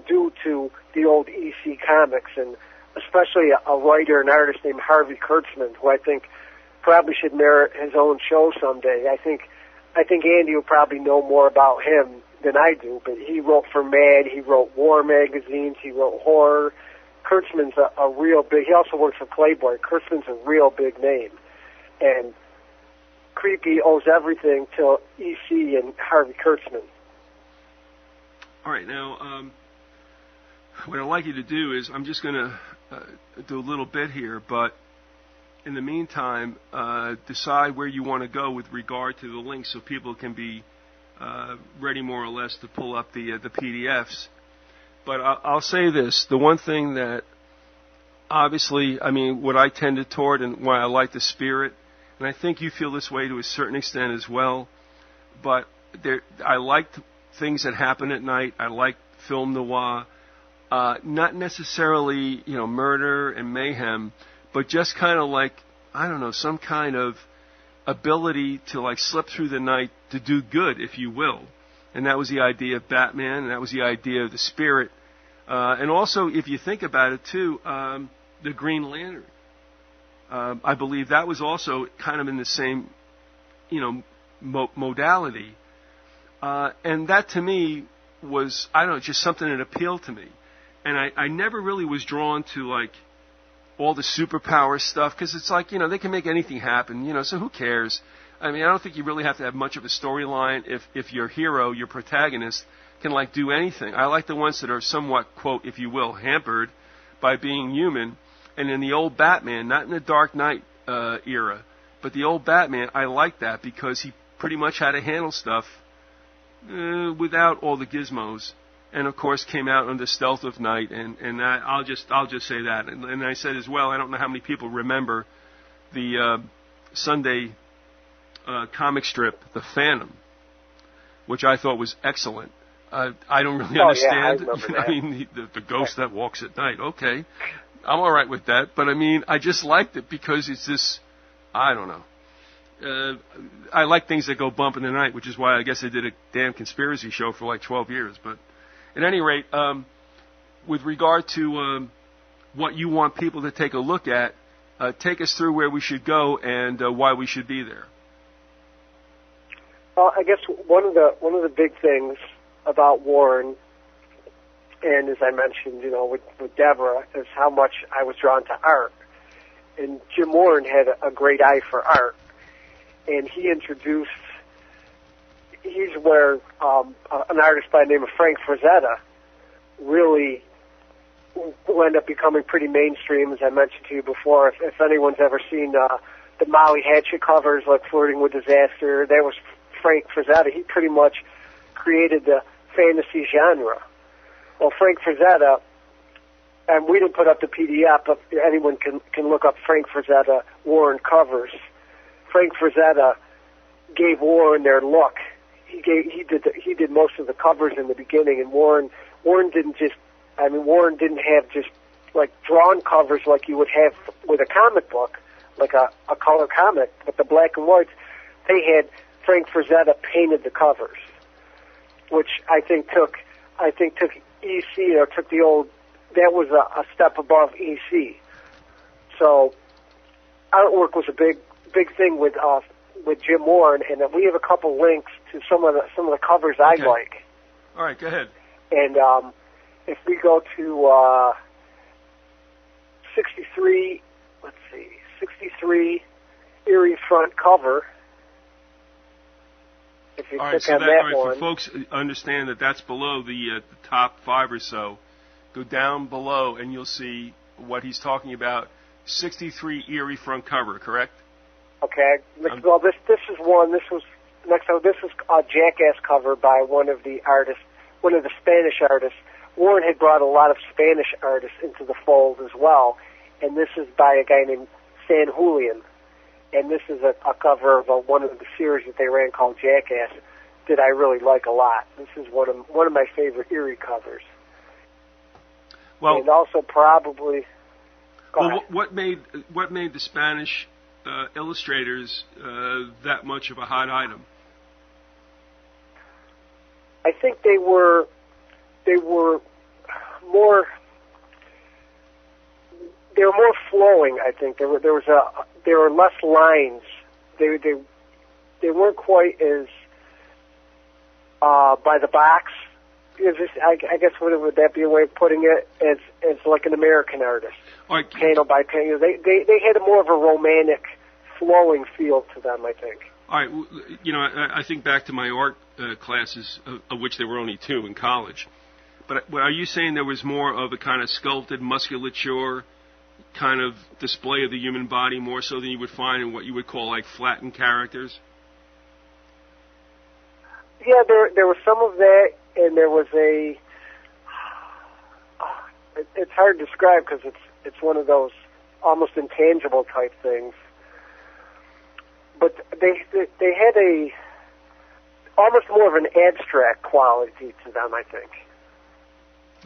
due to the old EC comics, and especially a writer and artist named Harvey Kurtzman, who I think probably should merit his own show someday. I think Andy would probably know more about him than I do, but he wrote for Mad, he wrote war magazines, he wrote horror. Kurtzman's a real big, he also works for Playboy. Kurtzman's a real big name. And Creepy owes everything to EC and Harvey Kurtzman. All right, now, what I'd like you to do is, I'm just going to do a little bit here, but in the meantime, decide where you want to go with regard to the links so people can be ready more or less to pull up the PDFs. But I'll say this, the one thing that obviously, I mean, what I tended toward and why I like the spirit, and I think you feel this way to a certain extent as well, but I liked things that happen at night. I like film noir, not necessarily, you know, murder and mayhem, but just kind of like, I don't know, some kind of ability to like slip through the night to do good, if you will. And that was the idea of Batman, and that was the idea of the spirit. And also, if you think about it too, the Green Lantern. I believe that was also kind of in the same, you know, modality. And that to me was, I don't know, just something that appealed to me. And I never really was drawn to like all the superpower stuff, because it's like, you know, they can make anything happen, you know, so who cares? I mean, I don't think you really have to have much of a storyline if your hero, your protagonist, can like do anything. I like the ones that are somewhat, quote, if you will, hampered by being human. And in the old Batman, not in the Dark Knight era, but the old Batman, I like that because he pretty much had to handle stuff without all the gizmos. And of course, came out under Stealth of Night, and I'll just say that. And I said as well, I don't know how many people remember the Sunday comic strip, The Phantom, which I thought was excellent. I don't really understand. Yeah, I mean, the ghost that walks at night. Okay, I'm all right with that. But I mean, I just liked it because it's this. I don't know. I like things that go bump in the night, which is why I guess I did a damn conspiracy show for like 12 years. But at any rate, with regard to what you want people to take a look at, take us through where we should go and why we should be there. Well, I guess one of the big things about Warren, and as I mentioned, with Deborah, is how much I was drawn to art. And Jim Warren had a great eye for art, and he's where an artist by the name of Frank Frazetta really will end up becoming pretty mainstream, as I mentioned to you before. If anyone's ever seen the Molly Hatchet covers, like Flirting with Disaster, that was Frank Frazetta. He pretty much created the fantasy genre. Well, Frank Frazetta, and we didn't put up the PDF, but anyone can look up Frank Frazetta Warren covers. Frank Frazetta gave Warren their look. He did most of the covers in the beginning, and Warren didn't have just like drawn covers like you would have with a comic book, like a color comic, but the black and whites. They had Frank Frazetta painted the covers, which I think took EC, or took the old. That was a step above EC. So artwork was a big thing with Jim Warren, and we have a couple links to some of the covers I like. All right, go ahead. And if we go to 63, 63 EERIE front cover. If you click on that one. For folks understand that's below the top 5 or so. Go down below and you'll see what he's talking about. 63 EERIE front cover, correct? Okay. Well, this is one. This was next. This is a Jackass cover by one of the Spanish artists. Warren had brought a lot of Spanish artists into the fold as well, and this is by a guy named San Julian. And this is a cover of one of the series that they ran called Jackass that I really like a lot. This is one of my favorite EERIE covers. Well, and also probably. What made the Spanish illustrators that much of a hot item? I think they were more flowing. I think there were less lines. They weren't quite as by the box. I guess would that be a way of putting it? As like an American artist, right. Panel by panel. They had more of a romantic, flowing feel to them, I think. All right, I think back to my art classes, of which there were only 2 in college. But are you saying there was more of a kind of sculpted musculature kind of display of the human body, more so than you would find in what you would call like flattened characters? Yeah, there was some of that, and there was it's hard to describe because it's one of those almost intangible type things. But they had almost more of an abstract quality to them, I think.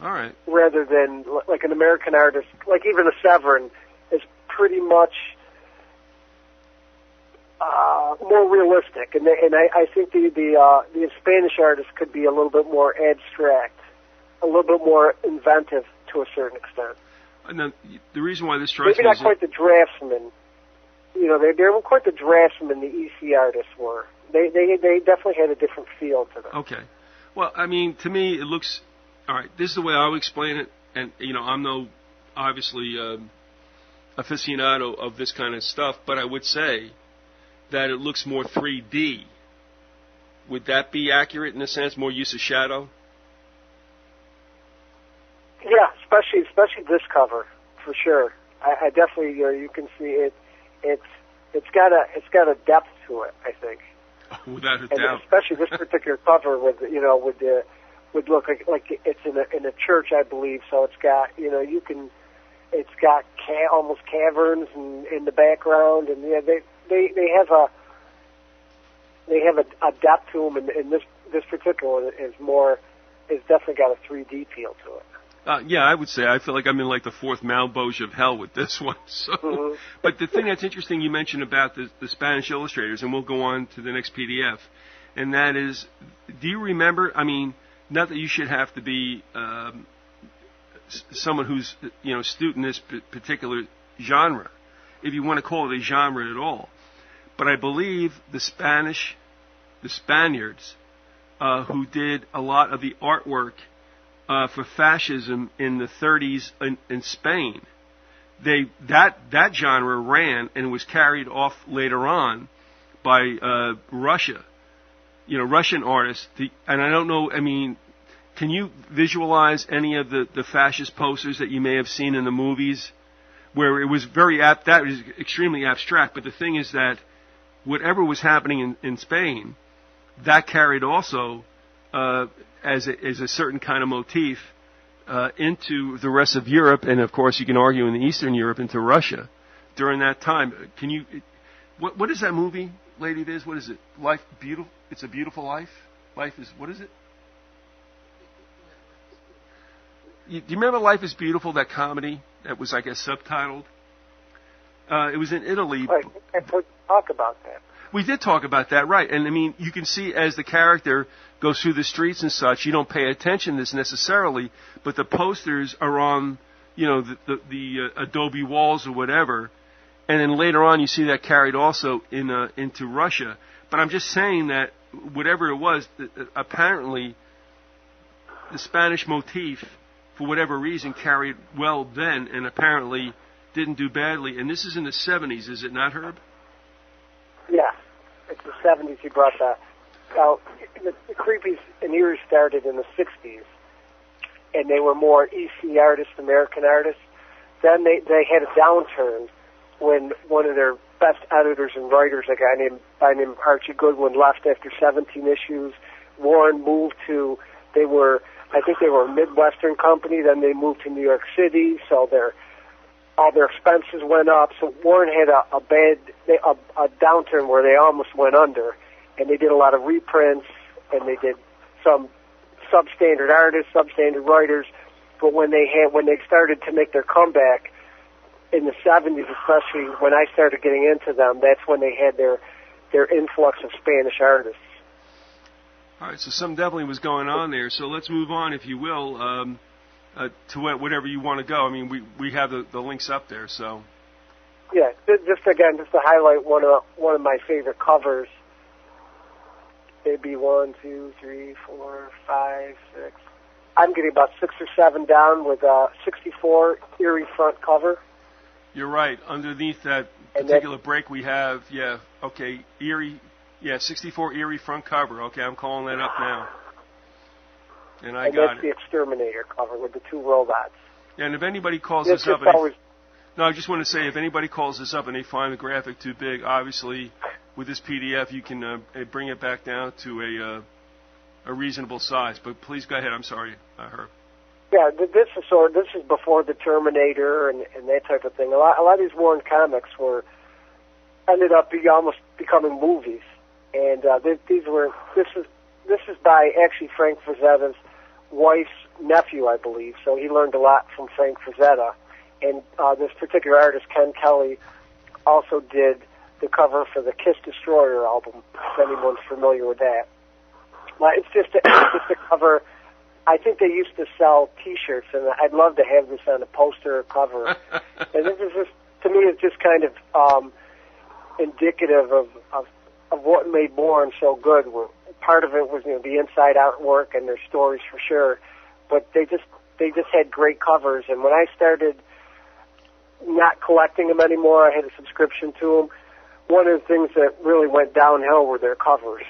All right. Rather than like an American artist, like even a Severin is pretty much more realistic, and I think the Spanish artist could be a little bit more abstract, a little bit more inventive to a certain extent. And then the reason why this strikes me not quite the draftsman. They weren't quite the draftsman the EC artists were. They definitely had a different feel to them. Okay. Well, I mean, to me, it looks. All right, this is the way I would explain it, and I'm no, obviously, aficionado of this kind of stuff, but I would say that it looks more 3D. Would that be accurate in a sense, more use of shadow? Yeah, especially this cover, for sure. I definitely, you can see it. It's got a depth to it, I think. Without a doubt. And especially this particular cover would look like it's in a church, I believe. So it's got it's got almost caverns in the background, and they have a depth to them, and this particular one is definitely got a 3D feel to it. Yeah, I would say I feel like I'm in like the 4th Malboge of hell with this one. So, But the thing that's interesting you mentioned about the Spanish illustrators, and we'll go on to the next PDF, and that is, do you remember? I mean, not that you should have to be someone who's astute in this particular genre, if you want to call it a genre at all. But I believe the Spaniards who did a lot of the artwork for fascism in the 30s in Spain. That genre ran and was carried off later on by Russia. Russian artists. And I don't know. I mean, can you visualize any of the fascist posters that you may have seen in the movies, where it was that was extremely abstract. But the thing is that whatever was happening in Spain, that carried also as a certain kind of motif into the rest of Europe, and of course you can argue in the Eastern Europe into Russia during that time. Can you? What is that movie, Lady Viz? What is it? Life Beautiful? It's a Beautiful Life. Life is what is it? Do you remember Life is Beautiful? That comedy that was, I guess, subtitled. It was in Italy. Right. And talk about that. We did talk about that, right? And I mean, you can see as the character goes through the streets and such, you don't pay attention to this necessarily, but the posters are on, the adobe walls or whatever, and then later on you see that carried also into Russia. But I'm just saying that whatever it was, apparently the Spanish motif, for whatever reason, carried well then, and apparently didn't do badly. And this is in the 70s, is it not, Herb? Yeah, it's the 70s. He brought that. Now, the Creepies and EERIE started in the 60s, and they were more EC artists, American artists. Then they had a downturn when one of their best editors and writers, a guy named Archie Goodwin, left after 17 issues. Warren moved to, I think they were a Midwestern company, then they moved to New York City, so all their expenses went up. So Warren had a downturn where they almost went under, and they did a lot of reprints, and they did some substandard artists, substandard writers. But when they started to make their comeback in the 70s, especially when I started getting into them, that's when they had their influx of Spanish artists. All right, so something definitely was going on there. So let's move on, if you will, to whatever you want to go. I mean, we have the links up there, so. Yeah, just to highlight one of my favorite covers. Maybe 1, 2, 3, 4, 5, 6. I'm getting about 6 or 7 down with a 64 EERIE front cover. You're right. Underneath that particular break we have, EERIE, 64 EERIE front cover. Okay, I'm calling that up now. And that's the Exterminator cover with the 2 robots. Yeah, and if anybody calls this up, I just want to say, if anybody calls this up and they find the graphic too big, obviously with this PDF you can bring it back down to a reasonable size. But please go ahead. I'm sorry, Herb. Yeah, this is before the Terminator and that type of thing. A lot of these Warren comics ended up almost becoming movies, and this is by actually Frank Frazzetta's wife's nephew, I believe. So he learned a lot from Frank Frazetta, and this particular artist, Ken Kelly, also did the cover for the Kiss Destroyer album. If anyone's familiar with that, it's just a cover. I think they used to sell T-shirts, and I'd love to have this on a poster or cover. And this is just, to me, it's just kind of indicative of what made Warren so good. Part of it was the inside artwork and their stories for sure, but they just had great covers. And when I started not collecting them anymore, I had a subscription to them. One of the things that really went downhill were their covers.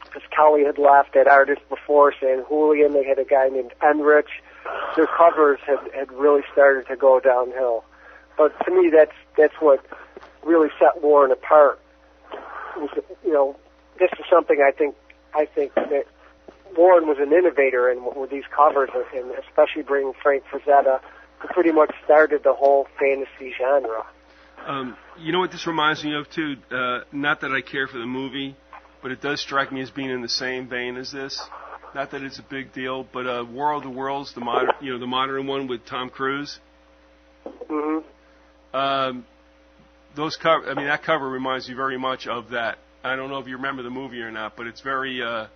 Because Kelly had left that artist before, San Julian. They had a guy named Enrich. Their covers had really started to go downhill. But to me, that's what really set Warren apart. This is something I think that Warren was an innovator in with these covers, and especially bringing Frank Frazetta, who pretty much started the whole fantasy genre. You know what this reminds me of too? Not that I care for the movie, but it does strike me as being in the same vein as this. Not that it's a big deal, but War of the Worlds, the modern one with Tom Cruise. Mm-hmm. That cover reminds me very much of that. I don't know if you remember the movie or not, but it's very, I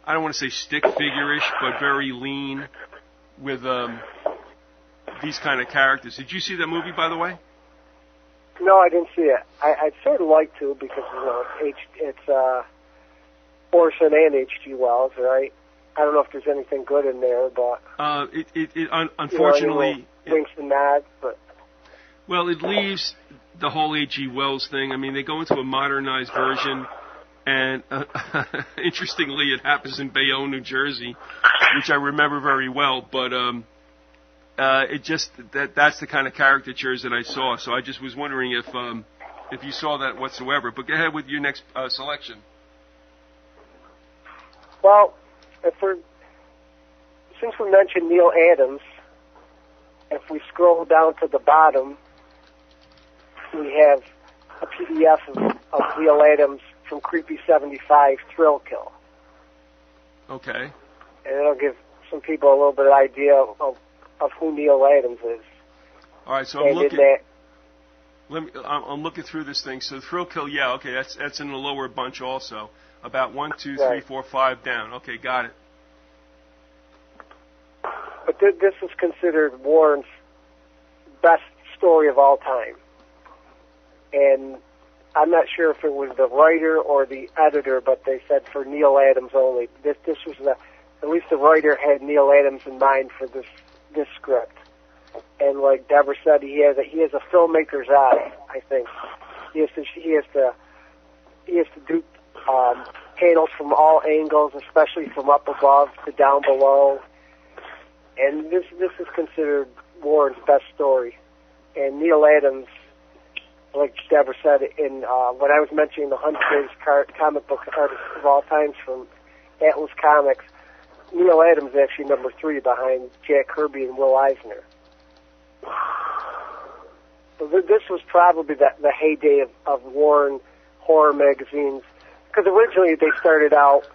don't want to say stick figure-ish, but very lean with these kind of characters. Did you see that movie, by the way? No, I didn't see it. I'd sort of like to because Orson and H.G. Wells, right? I don't know if there's anything good in there, but unfortunately, winks and nods. But well, it leaves the whole H.G. Wells thing. I mean, they go into a modernized version, and interestingly, it happens in Bayonne, New Jersey, which I remember very well. But it just that's the kind of caricatures that I saw. So I just was wondering if you saw that whatsoever. But go ahead with your next selection. Well, since we mentioned Neil Adams, if we scroll down to the bottom, we have a PDF of Neil Adams from Creepy 75, Thrill Kill. Okay. And it'll give some people a little bit of idea of who Neil Adams is. All right, so I'm looking through this thing. So Thrill Kill, yeah, okay, that's in the lower bunch also. About 1, 2, 3, 4, 5 down. Okay, got it. But this is considered Warren's best story of all time. And I'm not sure if it was the writer or the editor, but they said for Neil Adams only. This was at least the writer had Neil Adams in mind for this script. And like Deborah said, he has a filmmaker's eye, I think. He has to do panels from all angles, especially from up above to down below. And this is considered Warren's best story. And Neil Adams, like Deborah said, when I was mentioning the 100 greatest comic book artists of all times from Atlas Comics, Neil Adams is actually number 3 behind Jack Kirby and Will Eisner. So this was probably the heyday of Warren horror magazines, because originally they started out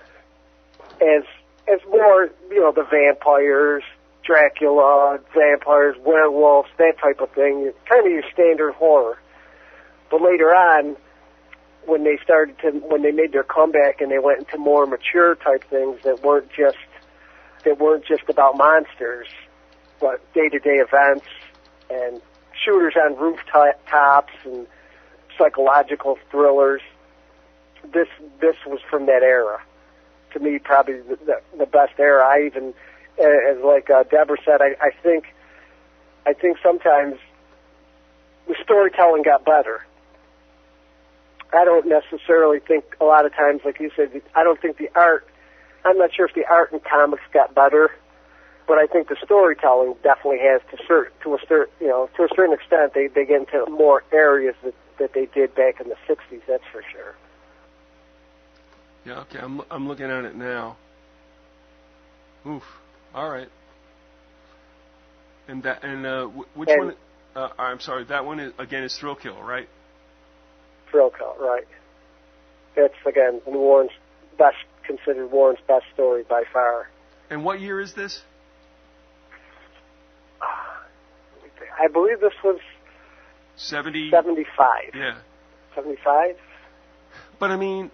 as more, the vampires, Dracula, vampires, werewolves, that type of thing, kind of your standard horror. But later on, when they made their comeback and they went into more mature type things that weren't just about monsters, but day-to-day events and shooters on rooftops and psychological thrillers, this was from that era. To me, probably the best era. I even, as like Deborah said, I think sometimes the storytelling got better. I don't necessarily think a lot of times, like you said, I don't think the art. I'm not sure if the art in comics got better, but I think the storytelling definitely has to a certain extent. They get into more areas that they did back in the '60s. That's for sure. Yeah. Okay. I'm looking at it now. Oof. All right. And which one? I'm sorry. That one is Thrill Kill, right? Thrill Kill, right? That's again considered Warren's best story by far. And what year is this? I believe this was 75. Yeah. 75? But I mean,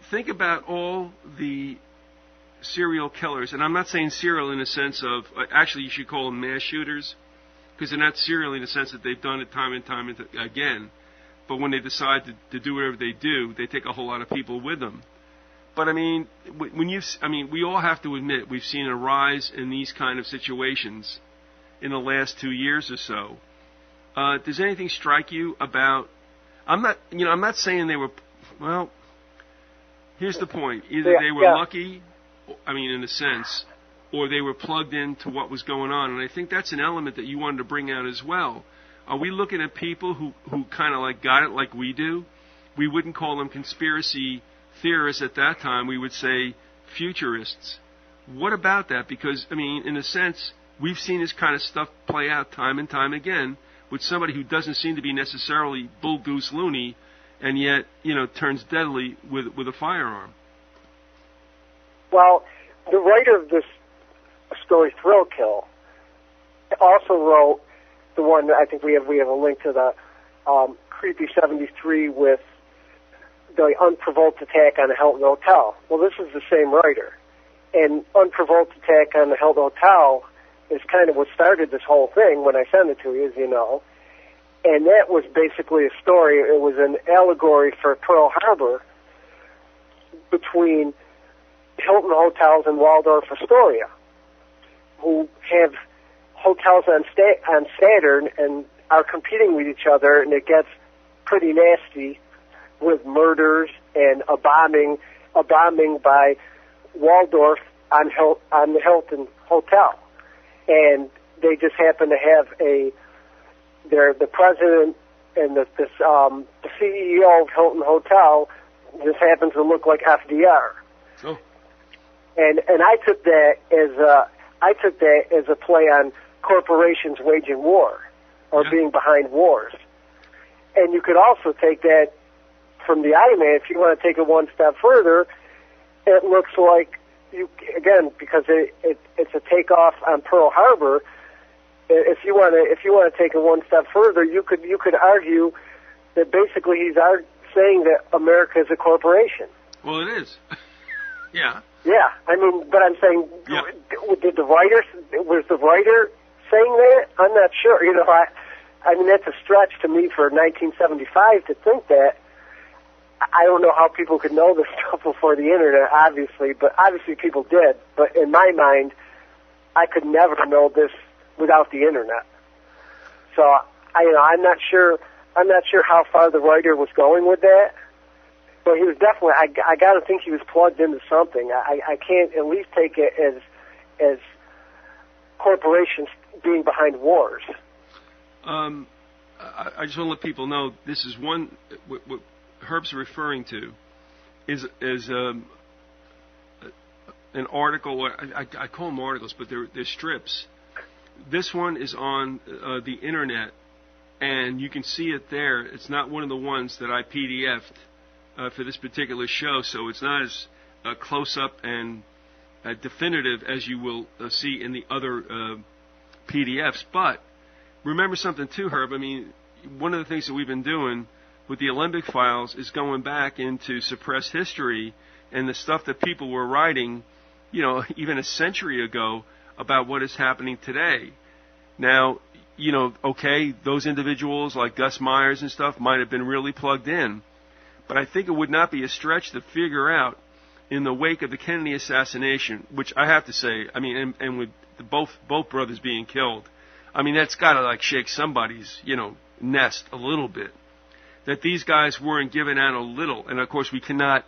think about all the serial killers, and I'm not saying serial in the sense of, actually you should call them mass shooters, because they're not serial in the sense that they've done it time and time again. But when they decide to do whatever they do, they take a whole lot of people with them. But I mean, we all have to admit we've seen a rise in these kind of situations in the last 2 years or so. Does anything strike you about? I'm not saying they were. Well, here's the point: either they were lucky, in a sense, or they were plugged into what was going on. And I think that's an element that you wanted to bring out as well. Are we looking at people who kind of like got it like we do? We wouldn't call them conspiracy theorists at that time. We would say futurists. What about that? Because, in a sense, we've seen this kind of stuff play out time and time again with somebody who doesn't seem to be necessarily bull goose loony and yet, turns deadly with a firearm. Well, the writer of this story, Thrill Kill, also wrote the one that I think we have a link to the Creepy 73 with the Unprovoked Attack on the Hilton Hotel. Well, this is the same writer. And Unprovoked Attack on the Hilton Hotel is kind of what started this whole thing when I sent it to you, as you know. And that was basically a story. It was an allegory for Pearl Harbor, between Hilton Hotels and Waldorf Astoria, who have hotels on Saturn and are competing with each other, and it gets pretty nasty with murders and a bombing by Waldorf on the Hilton Hotel. And they just happen to have the president and the CEO of Hilton Hotel just happens to look like FDR. Oh. And I took that as a play on corporations waging war or being behind wars. And you could also take that from the Iron Man. If you want to take it one step further, it looks like because it's a takeoff on Pearl Harbor. If you want to take it one step further, you could argue that basically he's saying that America is a corporation. Well, it is. Yeah. Yeah, I mean, but I'm saying, was the writer saying that? I'm not sure. You know, I mean, that's a stretch to me for 1975 to think that. I don't know how people could know this stuff before the internet, obviously, but obviously people did. But in my mind, I could never know this without the internet. So I'm not sure how far the writer was going with that. But he was definitely, I got to think he was plugged into something. I can't at least take it as corporations being behind wars. I just want to let people know this is one, what Herb's referring to is an article, I call them articles, but they're strips. This one is on the internet, and you can see it there. It's not one of the ones that I PDF'd for this particular show, so it's not as close up and definitive as you will see in the other PDFs. But remember something too, Herb. I mean, one of the things that we've been doing with the Olympic files is going back into suppressed history and the stuff that people were writing, you know, even a century ago about what is happening today. Now, you know, okay, those individuals like Gus Myers and stuff might have been really plugged in, but I think it would not be a stretch to figure out in the wake of the Kennedy assassination, which I have to say, I mean, and with both brothers being killed, I mean, that's got to like shake somebody's, you know, nest a little bit. That these guys weren't given out a little, and of course we cannot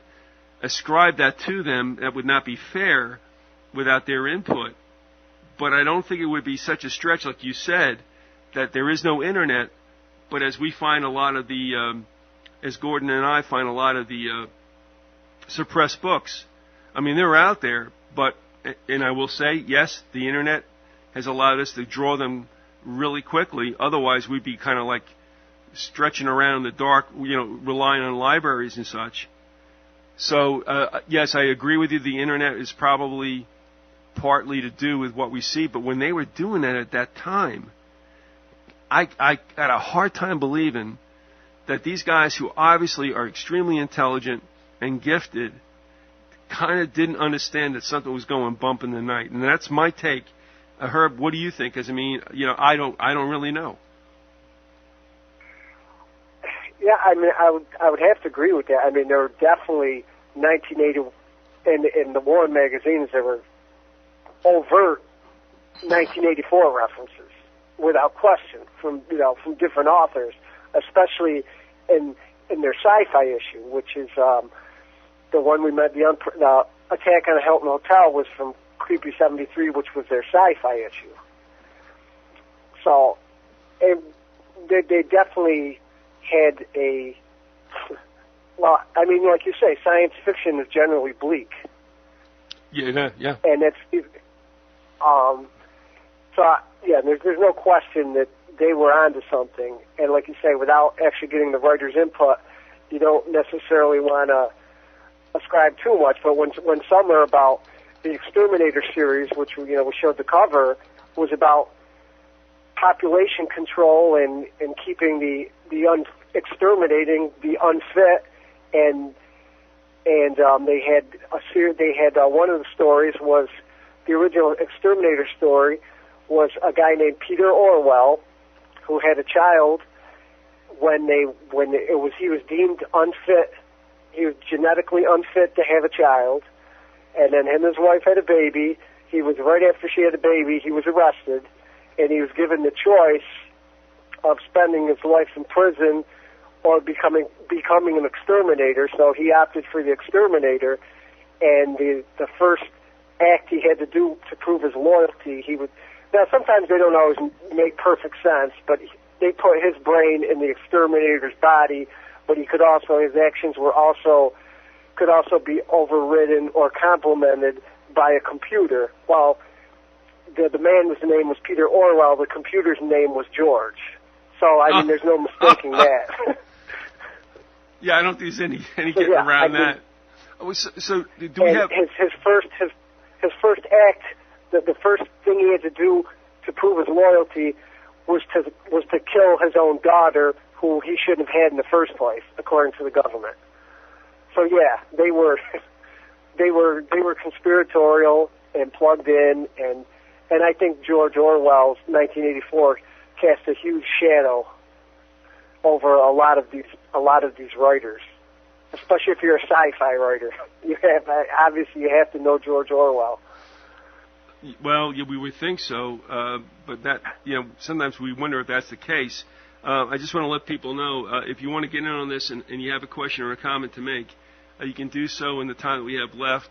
ascribe that to them. That would not be fair without their input. But I don't think it would be such a stretch, like you said, that there is no internet. But as we find a lot of the, as Gordon and I find a lot of the suppressed books, I mean, they're out there. But, and I will say, yes, the internet has allowed us to draw them really quickly. Otherwise, we'd be kind of like stretching around in the dark, you know, relying on libraries and such. So, yes, I agree with you. The internet is probably partly to do with what we see. But when they were doing that at that time, I had a hard time believing that these guys who obviously are extremely intelligent and gifted kind of didn't understand that something was going bump in the night. And that's my take. Herb, what do you think? Because, I mean, you know, I don't really know. Yeah, I mean, I would have to agree with that. I mean, there were definitely 1980 in the Warren magazines. There were overt 1984 references, without question, from different authors, especially in their sci-fi issue, which is the one we met. The Attack on the Hilton Hotel was from Creepy 73, which was their sci-fi issue. So, they definitely had a, well, I mean, like you say, science fiction is generally bleak. Yeah. And it's, there's no question that they were onto something. And like you say, without actually getting the writer's input, you don't necessarily want to ascribe too much. But when some are about the Exterminator series, which we showed the cover, was about population control and keeping exterminating the unfit, and they had one of the stories was the original Exterminator story was a guy named Peter Orwell who had a child when he was deemed unfit he was genetically unfit to have a child, and then him and his wife had a baby. He was, right after she had a baby, he was arrested, and he was given the choice of spending his life in prison or becoming an exterminator. So he opted for the exterminator, and the first act he had to do to prove his loyalty, now sometimes they don't always make perfect sense, but they put his brain in the exterminator's body, but his actions could also be overridden or complemented by a computer. Well, the man's name was Peter Orwell, the computer's name was George. So, there's no mistaking that. Yeah, I don't think there's any getting around that. So do we have his first act? The first thing he had to do to prove his loyalty was to kill his own daughter, who he shouldn't have had in the first place, according to the government. So yeah, they were conspiratorial and plugged in, and I think George Orwell's 1984 cast a huge shadow over a lot of these writers, especially if you're a sci-fi writer. You have to know George Orwell. Well, yeah, we would think so, but that, sometimes we wonder if that's the case. I just want to let people know, if you want to get in on this and you have a question or a comment to make, you can do so in the time that we have left,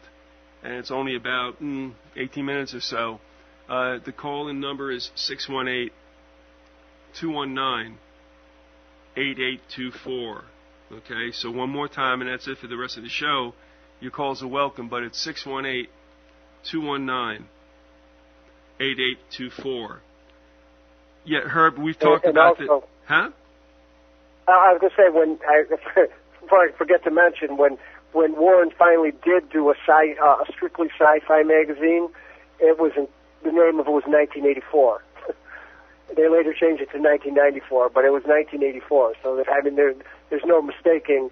and it's only about 18 minutes or so. The call-in number is 618-219-8824. Okay, so one more time, and that's it for the rest of the show. Your calls are welcome, but it's 618-219-8824. Yeah, Herb, we've talked about it. Huh? I was going to say, before I forget to mention, when Warren finally did do a strictly sci-fi magazine, the name of it was 1984. They later changed it to 1994, but it was 1984. So there's no mistaking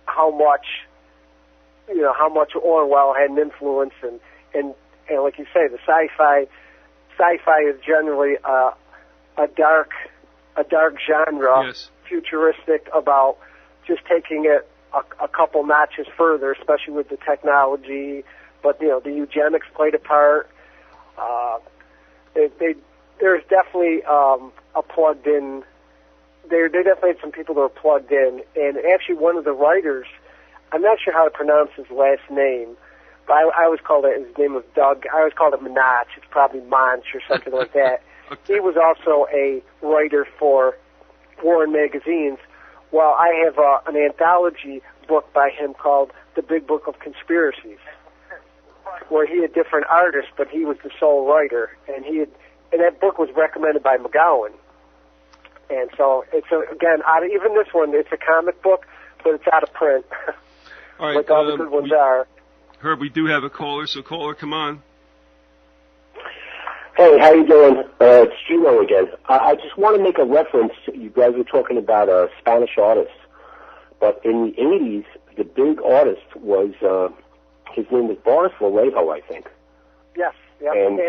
how much Orwell had an influence, and like you say, the sci-fi is generally a dark genre, yes. Futuristic, about just taking it a couple notches further, especially with the technology. But the eugenics played a part. There's definitely a plugged in. They definitely had some people that were plugged in, and actually one of the writers, I'm not sure how to pronounce his last name, but I always called it, his name was Doug. I always called it Minach. It's probably Monch or something like that. Okay. He was also a writer for Warren magazines. Well, I have an anthology book by him called The Big Book of Conspiracies, where he had different artists, but he was the sole writer, and that book was recommended by McGowan. And so it's even this one, it's a comic book, but it's out of print. All right, like all the good ones are. Herb, we do have a caller, so caller, come on. Hey, how you doing? It's Gino again. I just want to make a reference. You guys were talking about Spanish artists, but in the 80s, the big artist was, his name was Boris Vallejo, I think. Yes. Yep. And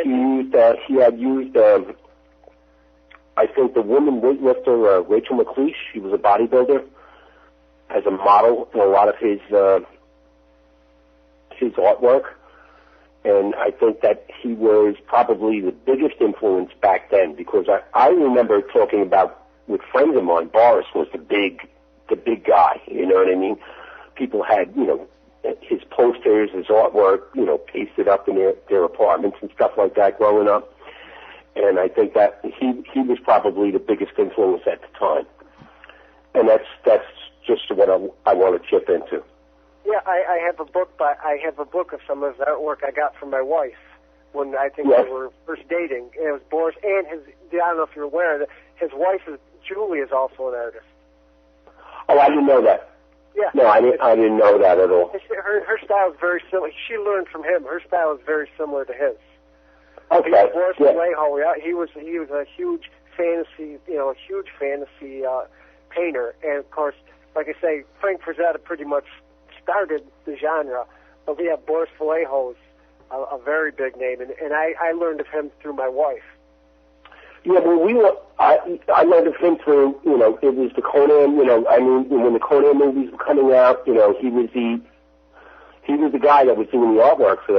he had used, I think, the woman weightlifter Rachel McLeish. She was a bodybuilder, as a model in a lot of his artwork. And I think that he was probably the biggest influence back then, because I remember talking about, with friends of mine, Boris was the big guy, you know what I mean? People had, his posters, his artwork, pasted up in their apartments and stuff like that growing up. And I think that he was probably the biggest influence at the time. And that's just what I want to chip into. Yeah, I have a book of some of his artwork I got from my wife when I think Yes. we were first dating. And it was Boris, and I don't know if you're aware, his wife, Julie, is also an artist. Oh, I didn't know that. Yeah. No, I didn't know that at all. Her style is very similar. She learned from him. Her style is very similar to his. Okay. Boris Vallejo, he was a huge fantasy, painter. And of course, like I say, Frank Frazetta pretty much started the genre. But we have Boris Vallejo, a very big name, and I learned of him through my wife. Yeah, well, I learned a thing through, it was the Conan, when the Conan movies were coming out, he was the guy that was doing the artwork for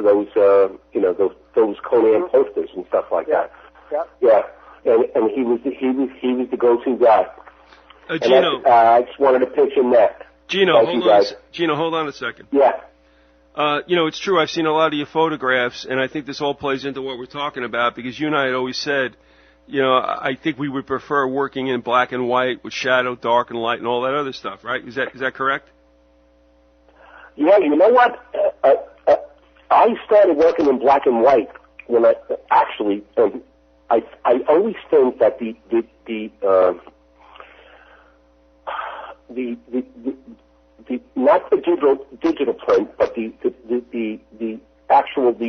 those Conan posters and stuff like that. Yeah. And he was the go-to guy. Gino, I just wanted to pitch in that. Gino, hold on a second. Yeah. It's true. I've seen a lot of your photographs, and I think this all plays into what we're talking about, because you and I had always said, I think we would prefer working in black and white with shadow, dark, and light, and all that other stuff, right? Is that correct? Yeah, you know what? I started working in black and white when I always think that the not the digital print, but the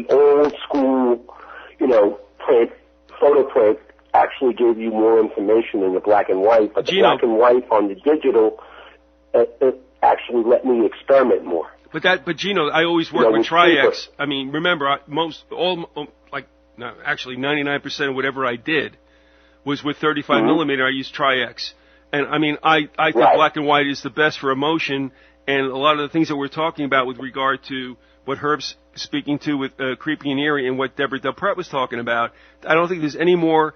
old school, print, photo print actually gave you more information than the black and white. But the black and white on the digital actually let me experiment more. But Gino, I always work with Tri-X. I mean, remember, 99% of whatever I did was with 35 millimeter. I used Tri-X. And I mean, I think black and white is the best for emotion, and a lot of the things that we're talking about with regard to what Herb's speaking to with Creepy and Eerie and what Deborah del Prete was talking about, I don't think there's any more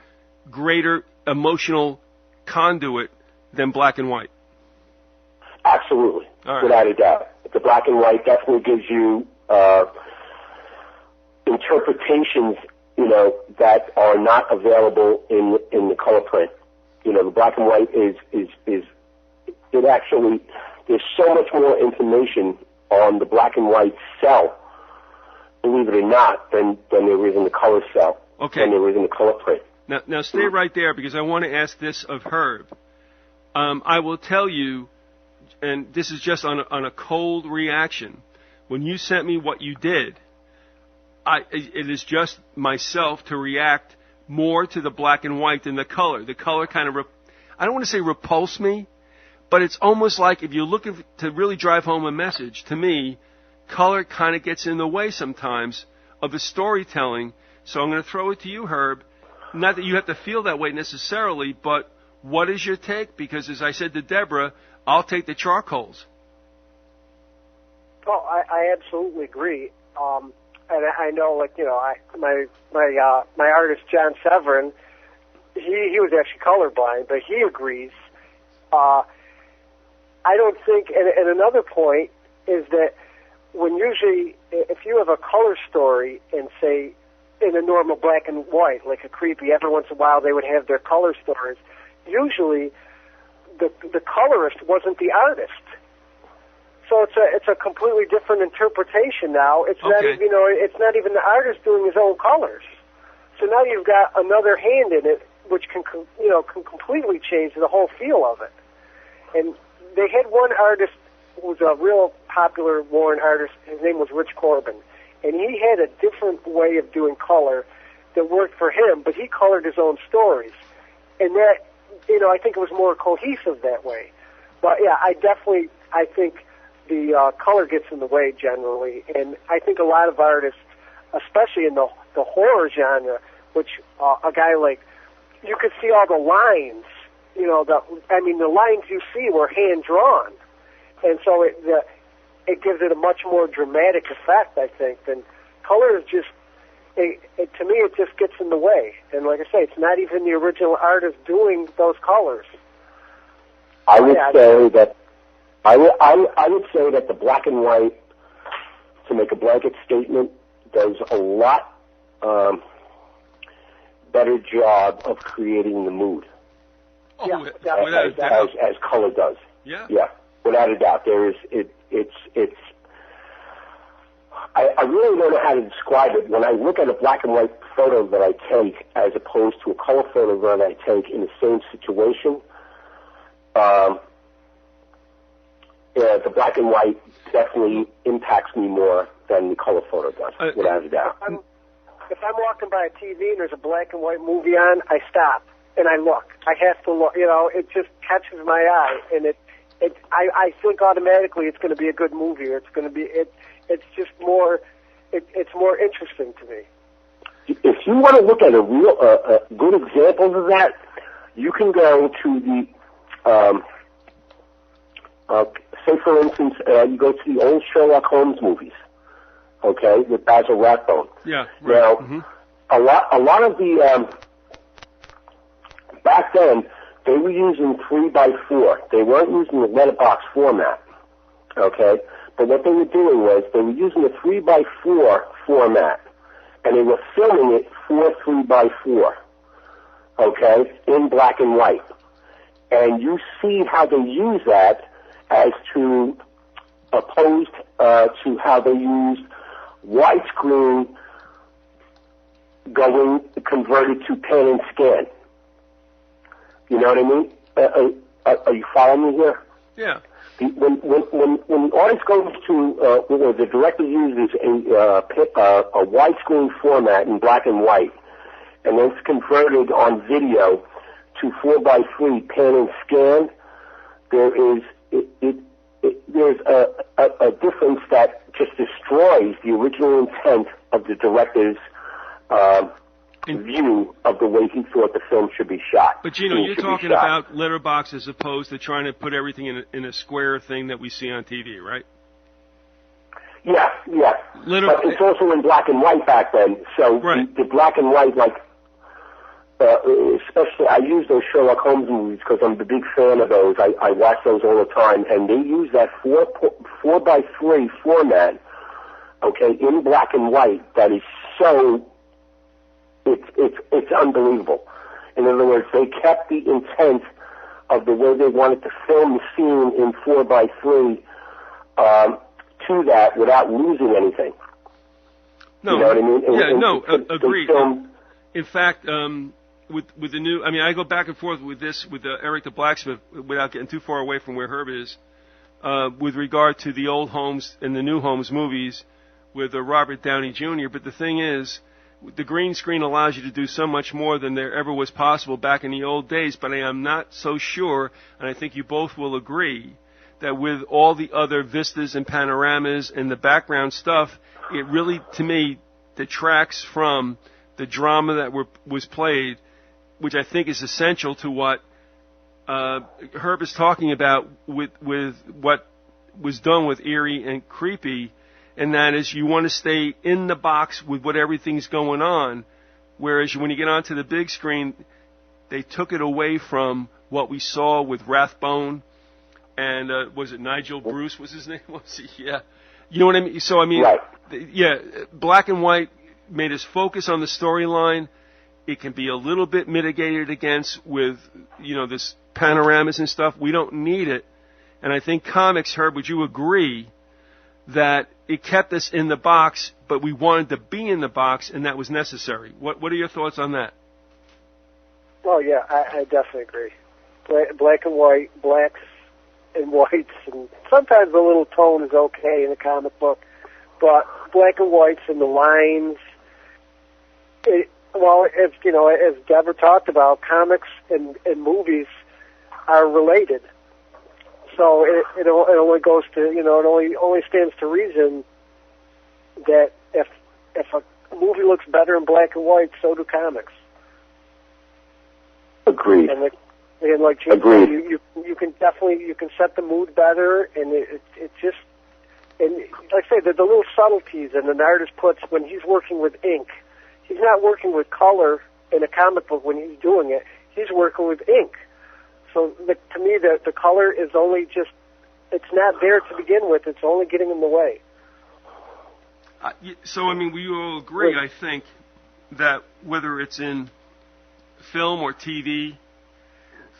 greater emotional conduit than black and white. Absolutely, right. Without a doubt. The black and white definitely gives you interpretations, that are not available in the color print. The black and white is it actually, there's so much more information on the black and white cell, believe it or not, than there is in the color cell, than there is in the color print. Now stay right there, because I want to ask this of Herb. I will tell you, and this is just on a cold reaction, when you sent me what you did, it is just myself to react more to the black and white than the color. The color kind of, I don't want to say repulse me, but it's almost like if you're looking to really drive home a message, to me, color kind of gets in the way sometimes of the storytelling. So I'm going to throw it to you, Herb. Not that you have to feel that way necessarily, but what is your take? Because as I said to Deborah, I'll take the charcoals. Oh, I absolutely agree. And I know, my artist John Severin, he was actually colorblind, but he agrees. I don't think, and another point is that when usually, if you have a color story and say in a normal black and white, like a Creepy, every once in a while they would have their color stories. Usually, the colorist wasn't the artist. So it's a completely different interpretation now. It's not even, it's not even the artist doing his own colors. So now you've got another hand in it, which can completely change the whole feel of it. And they had one artist who was a real popular Warren artist. His name was Rich Corbin, and he had a different way of doing color that worked for him. But he colored his own stories, and that, I think it was more cohesive that way. But yeah, I think the color gets in the way generally, and I think a lot of artists, especially in the horror genre, which a guy like, you could see all the lines, the lines you see were hand drawn, and so it gives it a much more dramatic effect, I think, than color is just. To me, it just gets in the way, and like I say, it's not even the original artist doing those colors. I would say that the black and white, to make a blanket statement, does a lot better job of creating the mood. As color does. Yeah, without a doubt. I really don't know how to describe it. When I look at a black and white photo that I take as opposed to a color photo that I take in the same situation, the black and white definitely impacts me more than the color photo does, without a doubt. If I'm walking by a TV and there's a black and white movie on, I stop and I look. I have to look. It just catches my eye, and I think automatically it's going to be a good movie. Or it's going to be It's just more. It's more interesting to me. if you want to look at a real good examples of that, you can go to the say for instance, you go to the old Sherlock Holmes movies, okay, with Basil Rathbone. Yeah. Right. Now, a lot of the back then they were using 3x4. They weren't using the letterbox format, okay. But what they were doing was they were using a 3x4 format, and they were filming it for 3x4, okay, in black and white. And you see how they use that as to opposed to how they used widescreen converted to pan and scan. You know what I mean? Are you following me here? Yeah. When the artist goes to, the director uses a widescreen format in black and white, and then it's converted on video to 4x3 pan and scan, there's a difference that just destroys the original intent of the director's view of the way he thought the film should be shot. But, Gino, you're talking about letterbox as opposed to trying to put everything in a square thing that we see on TV, right? Yeah. But it's also in black and white back then. So right. the black and white, like, especially, I use those Sherlock Holmes movies because I'm a big fan of those. I watch those all the time, and they use that 4x3 format, okay, in black and white. That is so, it's unbelievable. In other words, they kept the intent of the way they wanted to film the scene in 4x3 to that without losing anything. No, you know what I mean? Agreed. In fact, with the new, I mean, I go back and forth with this with Eric the Blacksmith without getting too far away from where Herb is, with regard to the old Holmes and the new Holmes movies with Robert Downey Jr. But the thing is, the green screen allows you to do so much more than there ever was possible back in the old days. But I am not so sure, and I think you both will agree, that with all the other vistas and panoramas and the background stuff, it really, to me, detracts from the drama that was played, which I think is essential to what Herb is talking about with what was done with Eerie and Creepy, and that is you want to stay in the box with what everything's going on, whereas when you get onto the big screen, they took it away from what we saw with Rathbone and was it Nigel Bruce was his name? Was he? Yeah. You know what I mean? So I mean, right. Yeah, black and white made us focus on the storyline. It can be a little bit mitigated against with, this panoramas and stuff. We don't need it. And I think comics, Herb, would you agree that it kept us in the box, but we wanted to be in the box, and that was necessary? What are your thoughts on that? Oh, yeah, I definitely agree. Black and white, blacks and whites, and sometimes a little tone is okay in a comic book, but black and whites and the lines, as Deborah talked about, comics and movies are related. So it only goes to, it only stands to reason that if a movie looks better in black and white, so do comics. Agreed. And like James said, you can set the mood better, and it just, and like I say, the little subtleties and an artist puts when he's working with ink. He's not working with color in a comic book when he's doing it. He's working with ink. So to me, the color is only just, it's not there to begin with. It's only getting in the way. So, I mean, we all agree, I think, that whether it's in film or TV,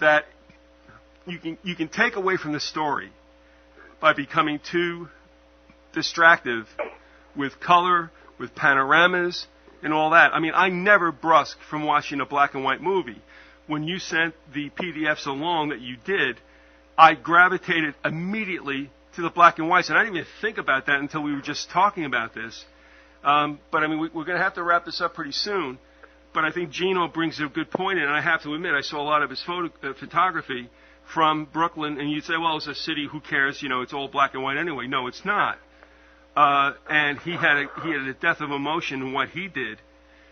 that you can take away from the story by becoming too distractive with color, with panoramas, and all that. I mean, I never brusque from watching a black and white movie. When you sent the PDFs along that you did, I gravitated immediately to the black and whites, and I didn't even think about that until we were just talking about this. But I mean, we're going to have to wrap this up pretty soon. But I think Gino brings a good point in, and I have to admit, I saw a lot of his photography from Brooklyn, and you'd say, well, it's a city, who cares, it's all black and white anyway. No, it's not. And he had a depth of emotion in what he did.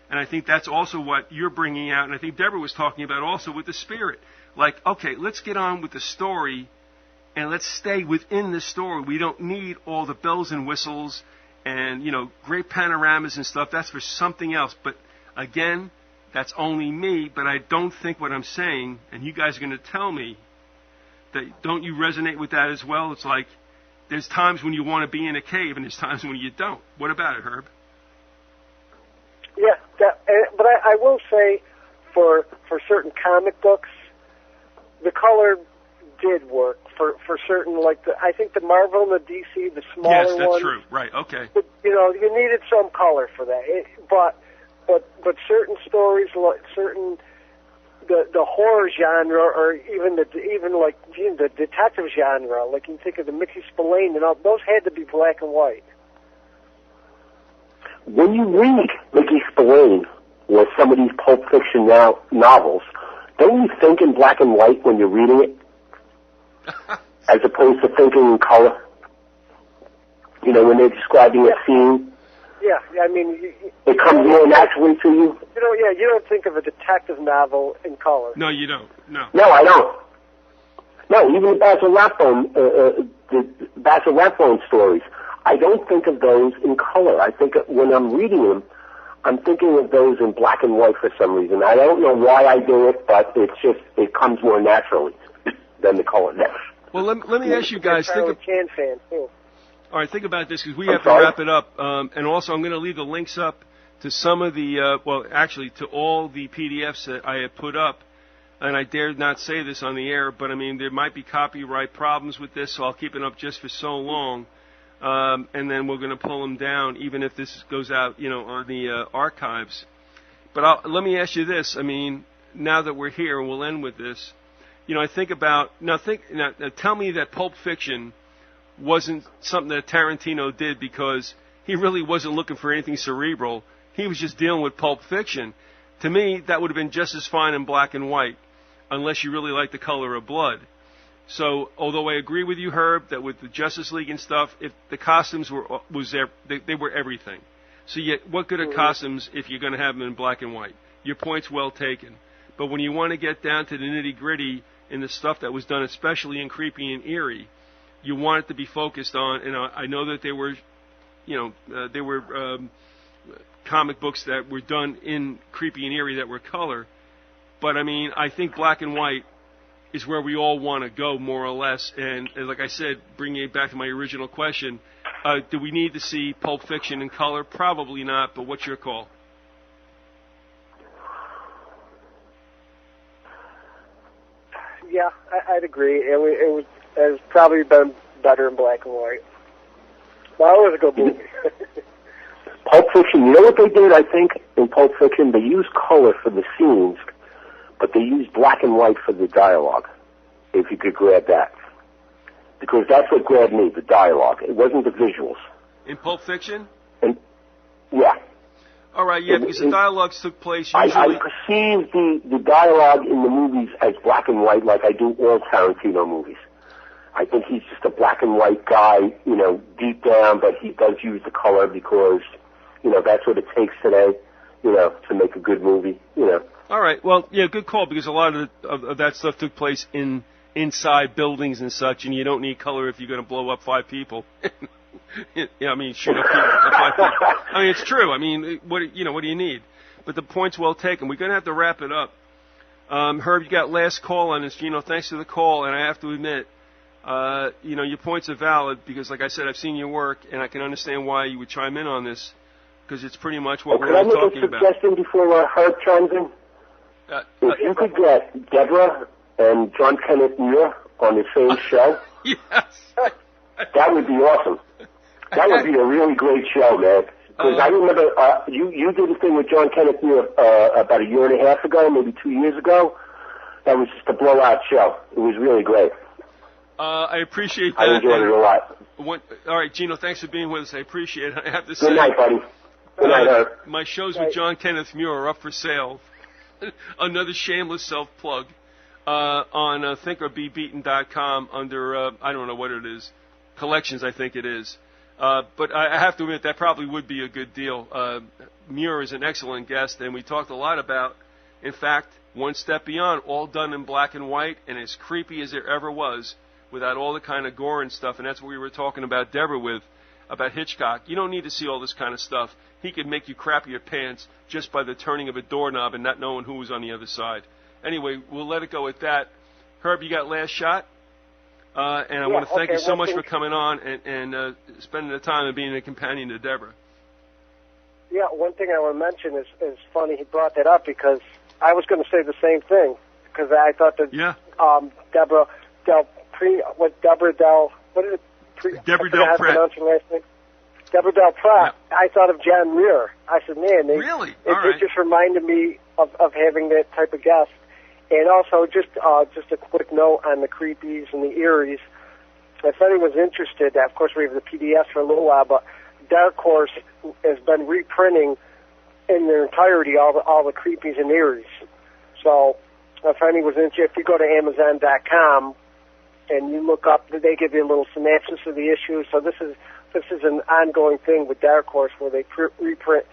And I think that's also what you're bringing out, and I think Deborah was talking about also with the spirit. Like, okay, let's get on with the story, and let's stay within the story. We don't need all the bells and whistles and, great panoramas and stuff. That's for something else. But, again, that's only me, but I don't think what I'm saying, and you guys are going to tell me, that don't you resonate with that as well? It's like there's times when you want to be in a cave, and there's times when you don't. What about it, Herb? Yeah, but I will say for certain comic books, the color did work for certain, I think the Marvel and the DC, the smaller ones. Yes, that's true. Right. Okay. But, you needed some color for that. But certain stories, certain the horror genre, or even the detective genre, like you think of the Mickey Spillane and all, those had to be black and white. When you read Mickey Spillane or some of these Pulp Fiction novels, don't you think in black and white when you're reading it, as opposed to thinking in color? When they're describing a scene. Yeah, I mean... It comes more naturally to you? You don't think of a detective novel in color. No, you don't. No. No, I don't. No, even the Basil Rathbone stories, I don't think of those in color. I think when I'm reading them, I'm thinking of those in black and white for some reason. I don't know why I do it, but it comes more naturally than the color does. Well, let me ask you guys. Can fan too. All right, think about this because we have to wrap it up. And also, I'm going to leave the links up to some of the, to all the PDFs that I have put up. And I dared not say this on the air, but I mean, there might be copyright problems with this, so I'll keep it up just for so long. And then we're going to pull them down, even if this goes out, on the archives. But let me ask you this. I mean, now that we're here, and we'll end with this, I think about, now tell me that Pulp Fiction wasn't something that Tarantino did because he really wasn't looking for anything cerebral. He was just dealing with Pulp Fiction. To me, that would have been just as fine in black and white, unless you really like the color of blood. So, although I agree with you, Herb, that with the Justice League and stuff, if the costumes they were everything. So, yet, what good are costumes if you're going to have them in black and white? Your point's well taken. But when you want to get down to the nitty-gritty in the stuff that was done, especially in Creepy and Eerie, you want it to be focused on, and I know that there were comic books that were done in Creepy and Eerie that were color, but I mean, I think black and white is where we all want to go, more or less, and like I said, bringing it back to my original question, do we need to see Pulp Fiction in color? Probably not, but what's your call? Yeah, I'd agree. It was probably been better in black and white. Well, it was a good movie. Pulp Fiction, you know what they did, I think, in Pulp Fiction? They used color for the scenes, but they used black and white for the dialogue, if you could grab that. Because that's what grabbed me, the dialogue. It wasn't the visuals. In Pulp Fiction? Yeah. All right, yeah, because the dialogues took place usually... I perceive the dialogue in the movies as black and white like I do all Tarantino movies. I think he's just a black and white guy, deep down, but he does use the color because, that's what it takes today, to make a good movie, All right, well, yeah, good call, because a lot of that stuff took place inside buildings and such, and you don't need color if you're going to blow up 5 people. Shoot up 5 people. I mean, it's true. I mean, what do you need? But the point's well taken. We're going to have to wrap it up. Herb, you got last call on this. Thanks for the call, and I have to admit, your points are valid because, like I said, I've seen your work, and I can understand why you would chime in on this because it's pretty much what we're all talking about. Could I make a suggestion before Herb chimes in? If you could get Deborah and John Kenneth Muir on the same show, yes, that would be awesome. That would be a really great show, man. Because I remember you did a thing with John Kenneth Muir about a year and a half ago, maybe 2 years ago. That was just a blowout show. It was really great. I appreciate that. I enjoyed it a lot. All right, Gino, thanks for being with us. I appreciate it. I have to say... Good night, buddy. Good night, Herb. My shows with John Kenneth Muir are up for sale. Another shameless self-plug on thinkorbebeaten.com under, I don't know what it is, collections, I think it is. But I have to admit, that probably would be a good deal. Muir is an excellent guest, and we talked a lot about, in fact, One Step Beyond, all done in black and white, and as creepy as there ever was, without all the kind of gore and stuff, and that's what we were talking about Deborah with, about Hitchcock. You don't need to see all this kind of stuff. He could make you crap your pants just by the turning of a doorknob and not knowing who was on the other side. Anyway, we'll let it go at that. Herb, you got last shot? And I want to thank you so much for coming on and spending the time and being a companion to Deborah. Yeah, one thing I want to mention is funny he brought that up because I was going to say the same thing because I thought that Deborah del Prete, Deborah del Prete. Deborah del Prete. Yeah. I thought of John Muir. I said, man, it just reminded me of having that type of guest. And also, just a quick note on the creepies and the EERIEs. If anyone's interested, of course we have the PDFs for a little while, but Dark Horse has been reprinting in their entirety all the creepies and EERIEs. So if anyone's interested, if you go to Amazon.com and you look up, they give you a little synopsis of the issues. So this is an ongoing thing with Dark Horse where they reprint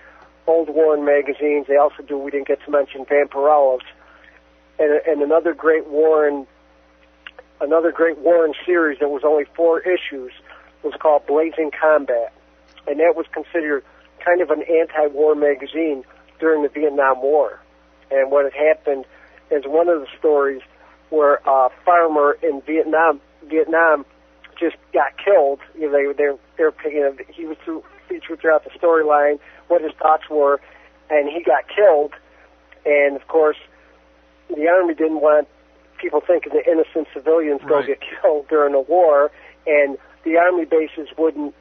old Warren magazines. They also do, we didn't get to mention, Vampirellas. And another great Warren series that was only 4 issues was called Blazing Combat, and that was considered kind of an anti-war magazine during the Vietnam War. And what had happened is one of the stories where a farmer in Vietnam just got killed. You know, they were picking up, he was featured throughout the storyline, what his thoughts were, and he got killed. And of course, the Army didn't want people thinking that innocent civilians go get killed during a war, and the Army bases wouldn't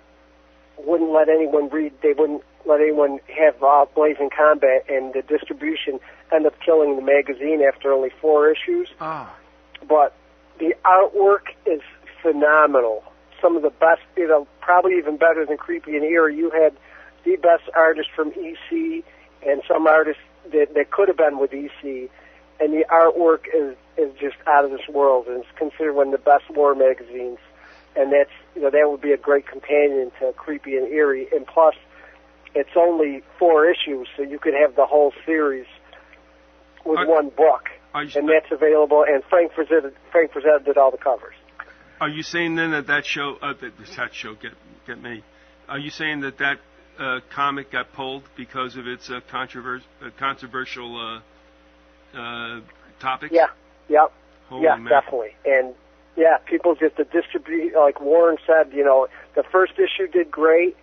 let anyone read. They wouldn't let anyone have Blazing Combat, and the distribution ended up killing the magazine after only 4 issues. Oh. But the artwork is phenomenal. Some of the best, probably even better than Creepy and Eerie. You had the best artists from EC and some artists that could have been with EC. And the artwork is just out of this world, and it's considered one of the best war magazines. And that would be a great companion to Creepy and Eerie. And plus, it's only 4 issues, so you could have the whole series with one book. And that's available. And Frank Frazetta did all the covers. Are you saying then that show? Get me. Are you saying that comic got pulled because of its controversial? Topics? Yeah, yep. Holy yeah, man. Definitely. And yeah, people just to distribute, like Warren said, the first issue did great,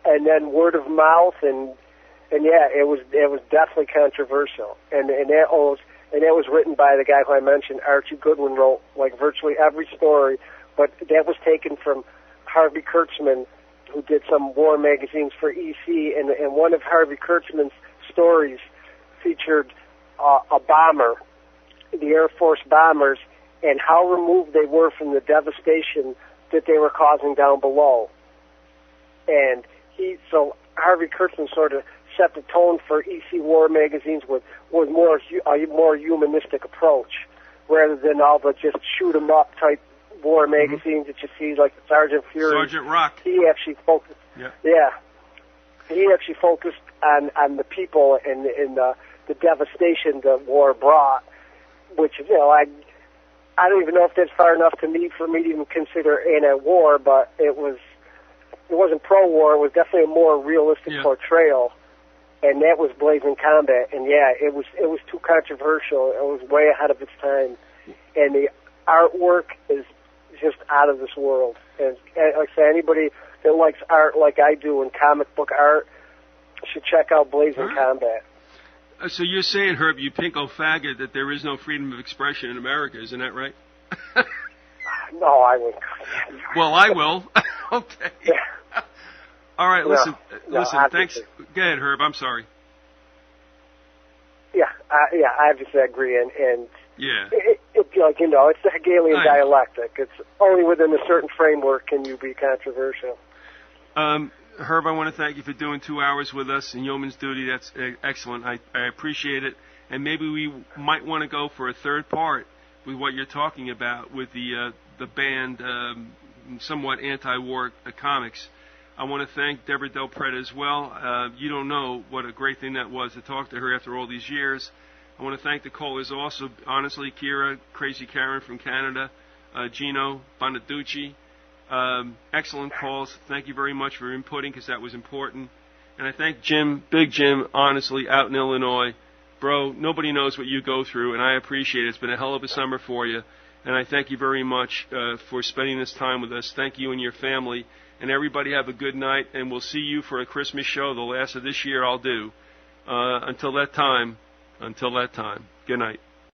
and then word of mouth, and yeah, it was definitely controversial, and that was written by the guy who I mentioned, Archie Goodwin, wrote like virtually every story, but that was taken from Harvey Kurtzman, who did some war magazines for EC, and one of Harvey Kurtzman's stories featured a bomber, the Air Force bombers, and how removed they were from the devastation that they were causing down below. And so Harvey Kurtzman sort of set the tone for EC war magazines with a more humanistic approach, rather than all the just shoot 'em up type war magazines that you see, like the Sergeant Fury. Sergeant Rock. He actually focused. Yeah. He actually focused on the people and the devastation the war brought, which, I don't even know if that's far enough for me to even consider anti-war, but it wasn't pro-war. It was definitely a more realistic portrayal, and that was Blazing Combat. And yeah, it was too controversial. It was way ahead of its time, and the artwork is just out of this world. And like I say, anybody that likes art like I do and comic book art should check out Blazing Combat. So you're saying, Herb, you pinko faggot, that there is no freedom of expression in America, isn't that right? No, I wouldn't. Well, I will. Okay. Yeah. All right, listen, obviously. Thanks. Go ahead, Herb, I'm sorry. Yeah, I obviously agree, and yeah. It's the Hegelian dialectic. It's only within a certain framework can you be controversial. Herb, I want to thank you for doing 2 hours with us in Yeoman's Duty. That's excellent. I appreciate it. And maybe we might want to go for a third part with what you're talking about with the banned, somewhat anti-war comics. I want to thank Deborah del Prete as well. You don't know what a great thing that was to talk to her after all these years. I want to thank the callers also, honestly, Kira, Crazy Karen from Canada, Gino, Bonaducci. Excellent calls. Thank you very much for inputting because that was important. And I thank Jim, Big Jim, honestly, out in Illinois. Bro, nobody knows what you go through, and I appreciate it. It's been a hell of a summer for you. And I thank you very much for spending this time with us. Thank you and your family. And everybody have a good night, and we'll see you for a Christmas show. The last of this year I'll do. Until that time, good night.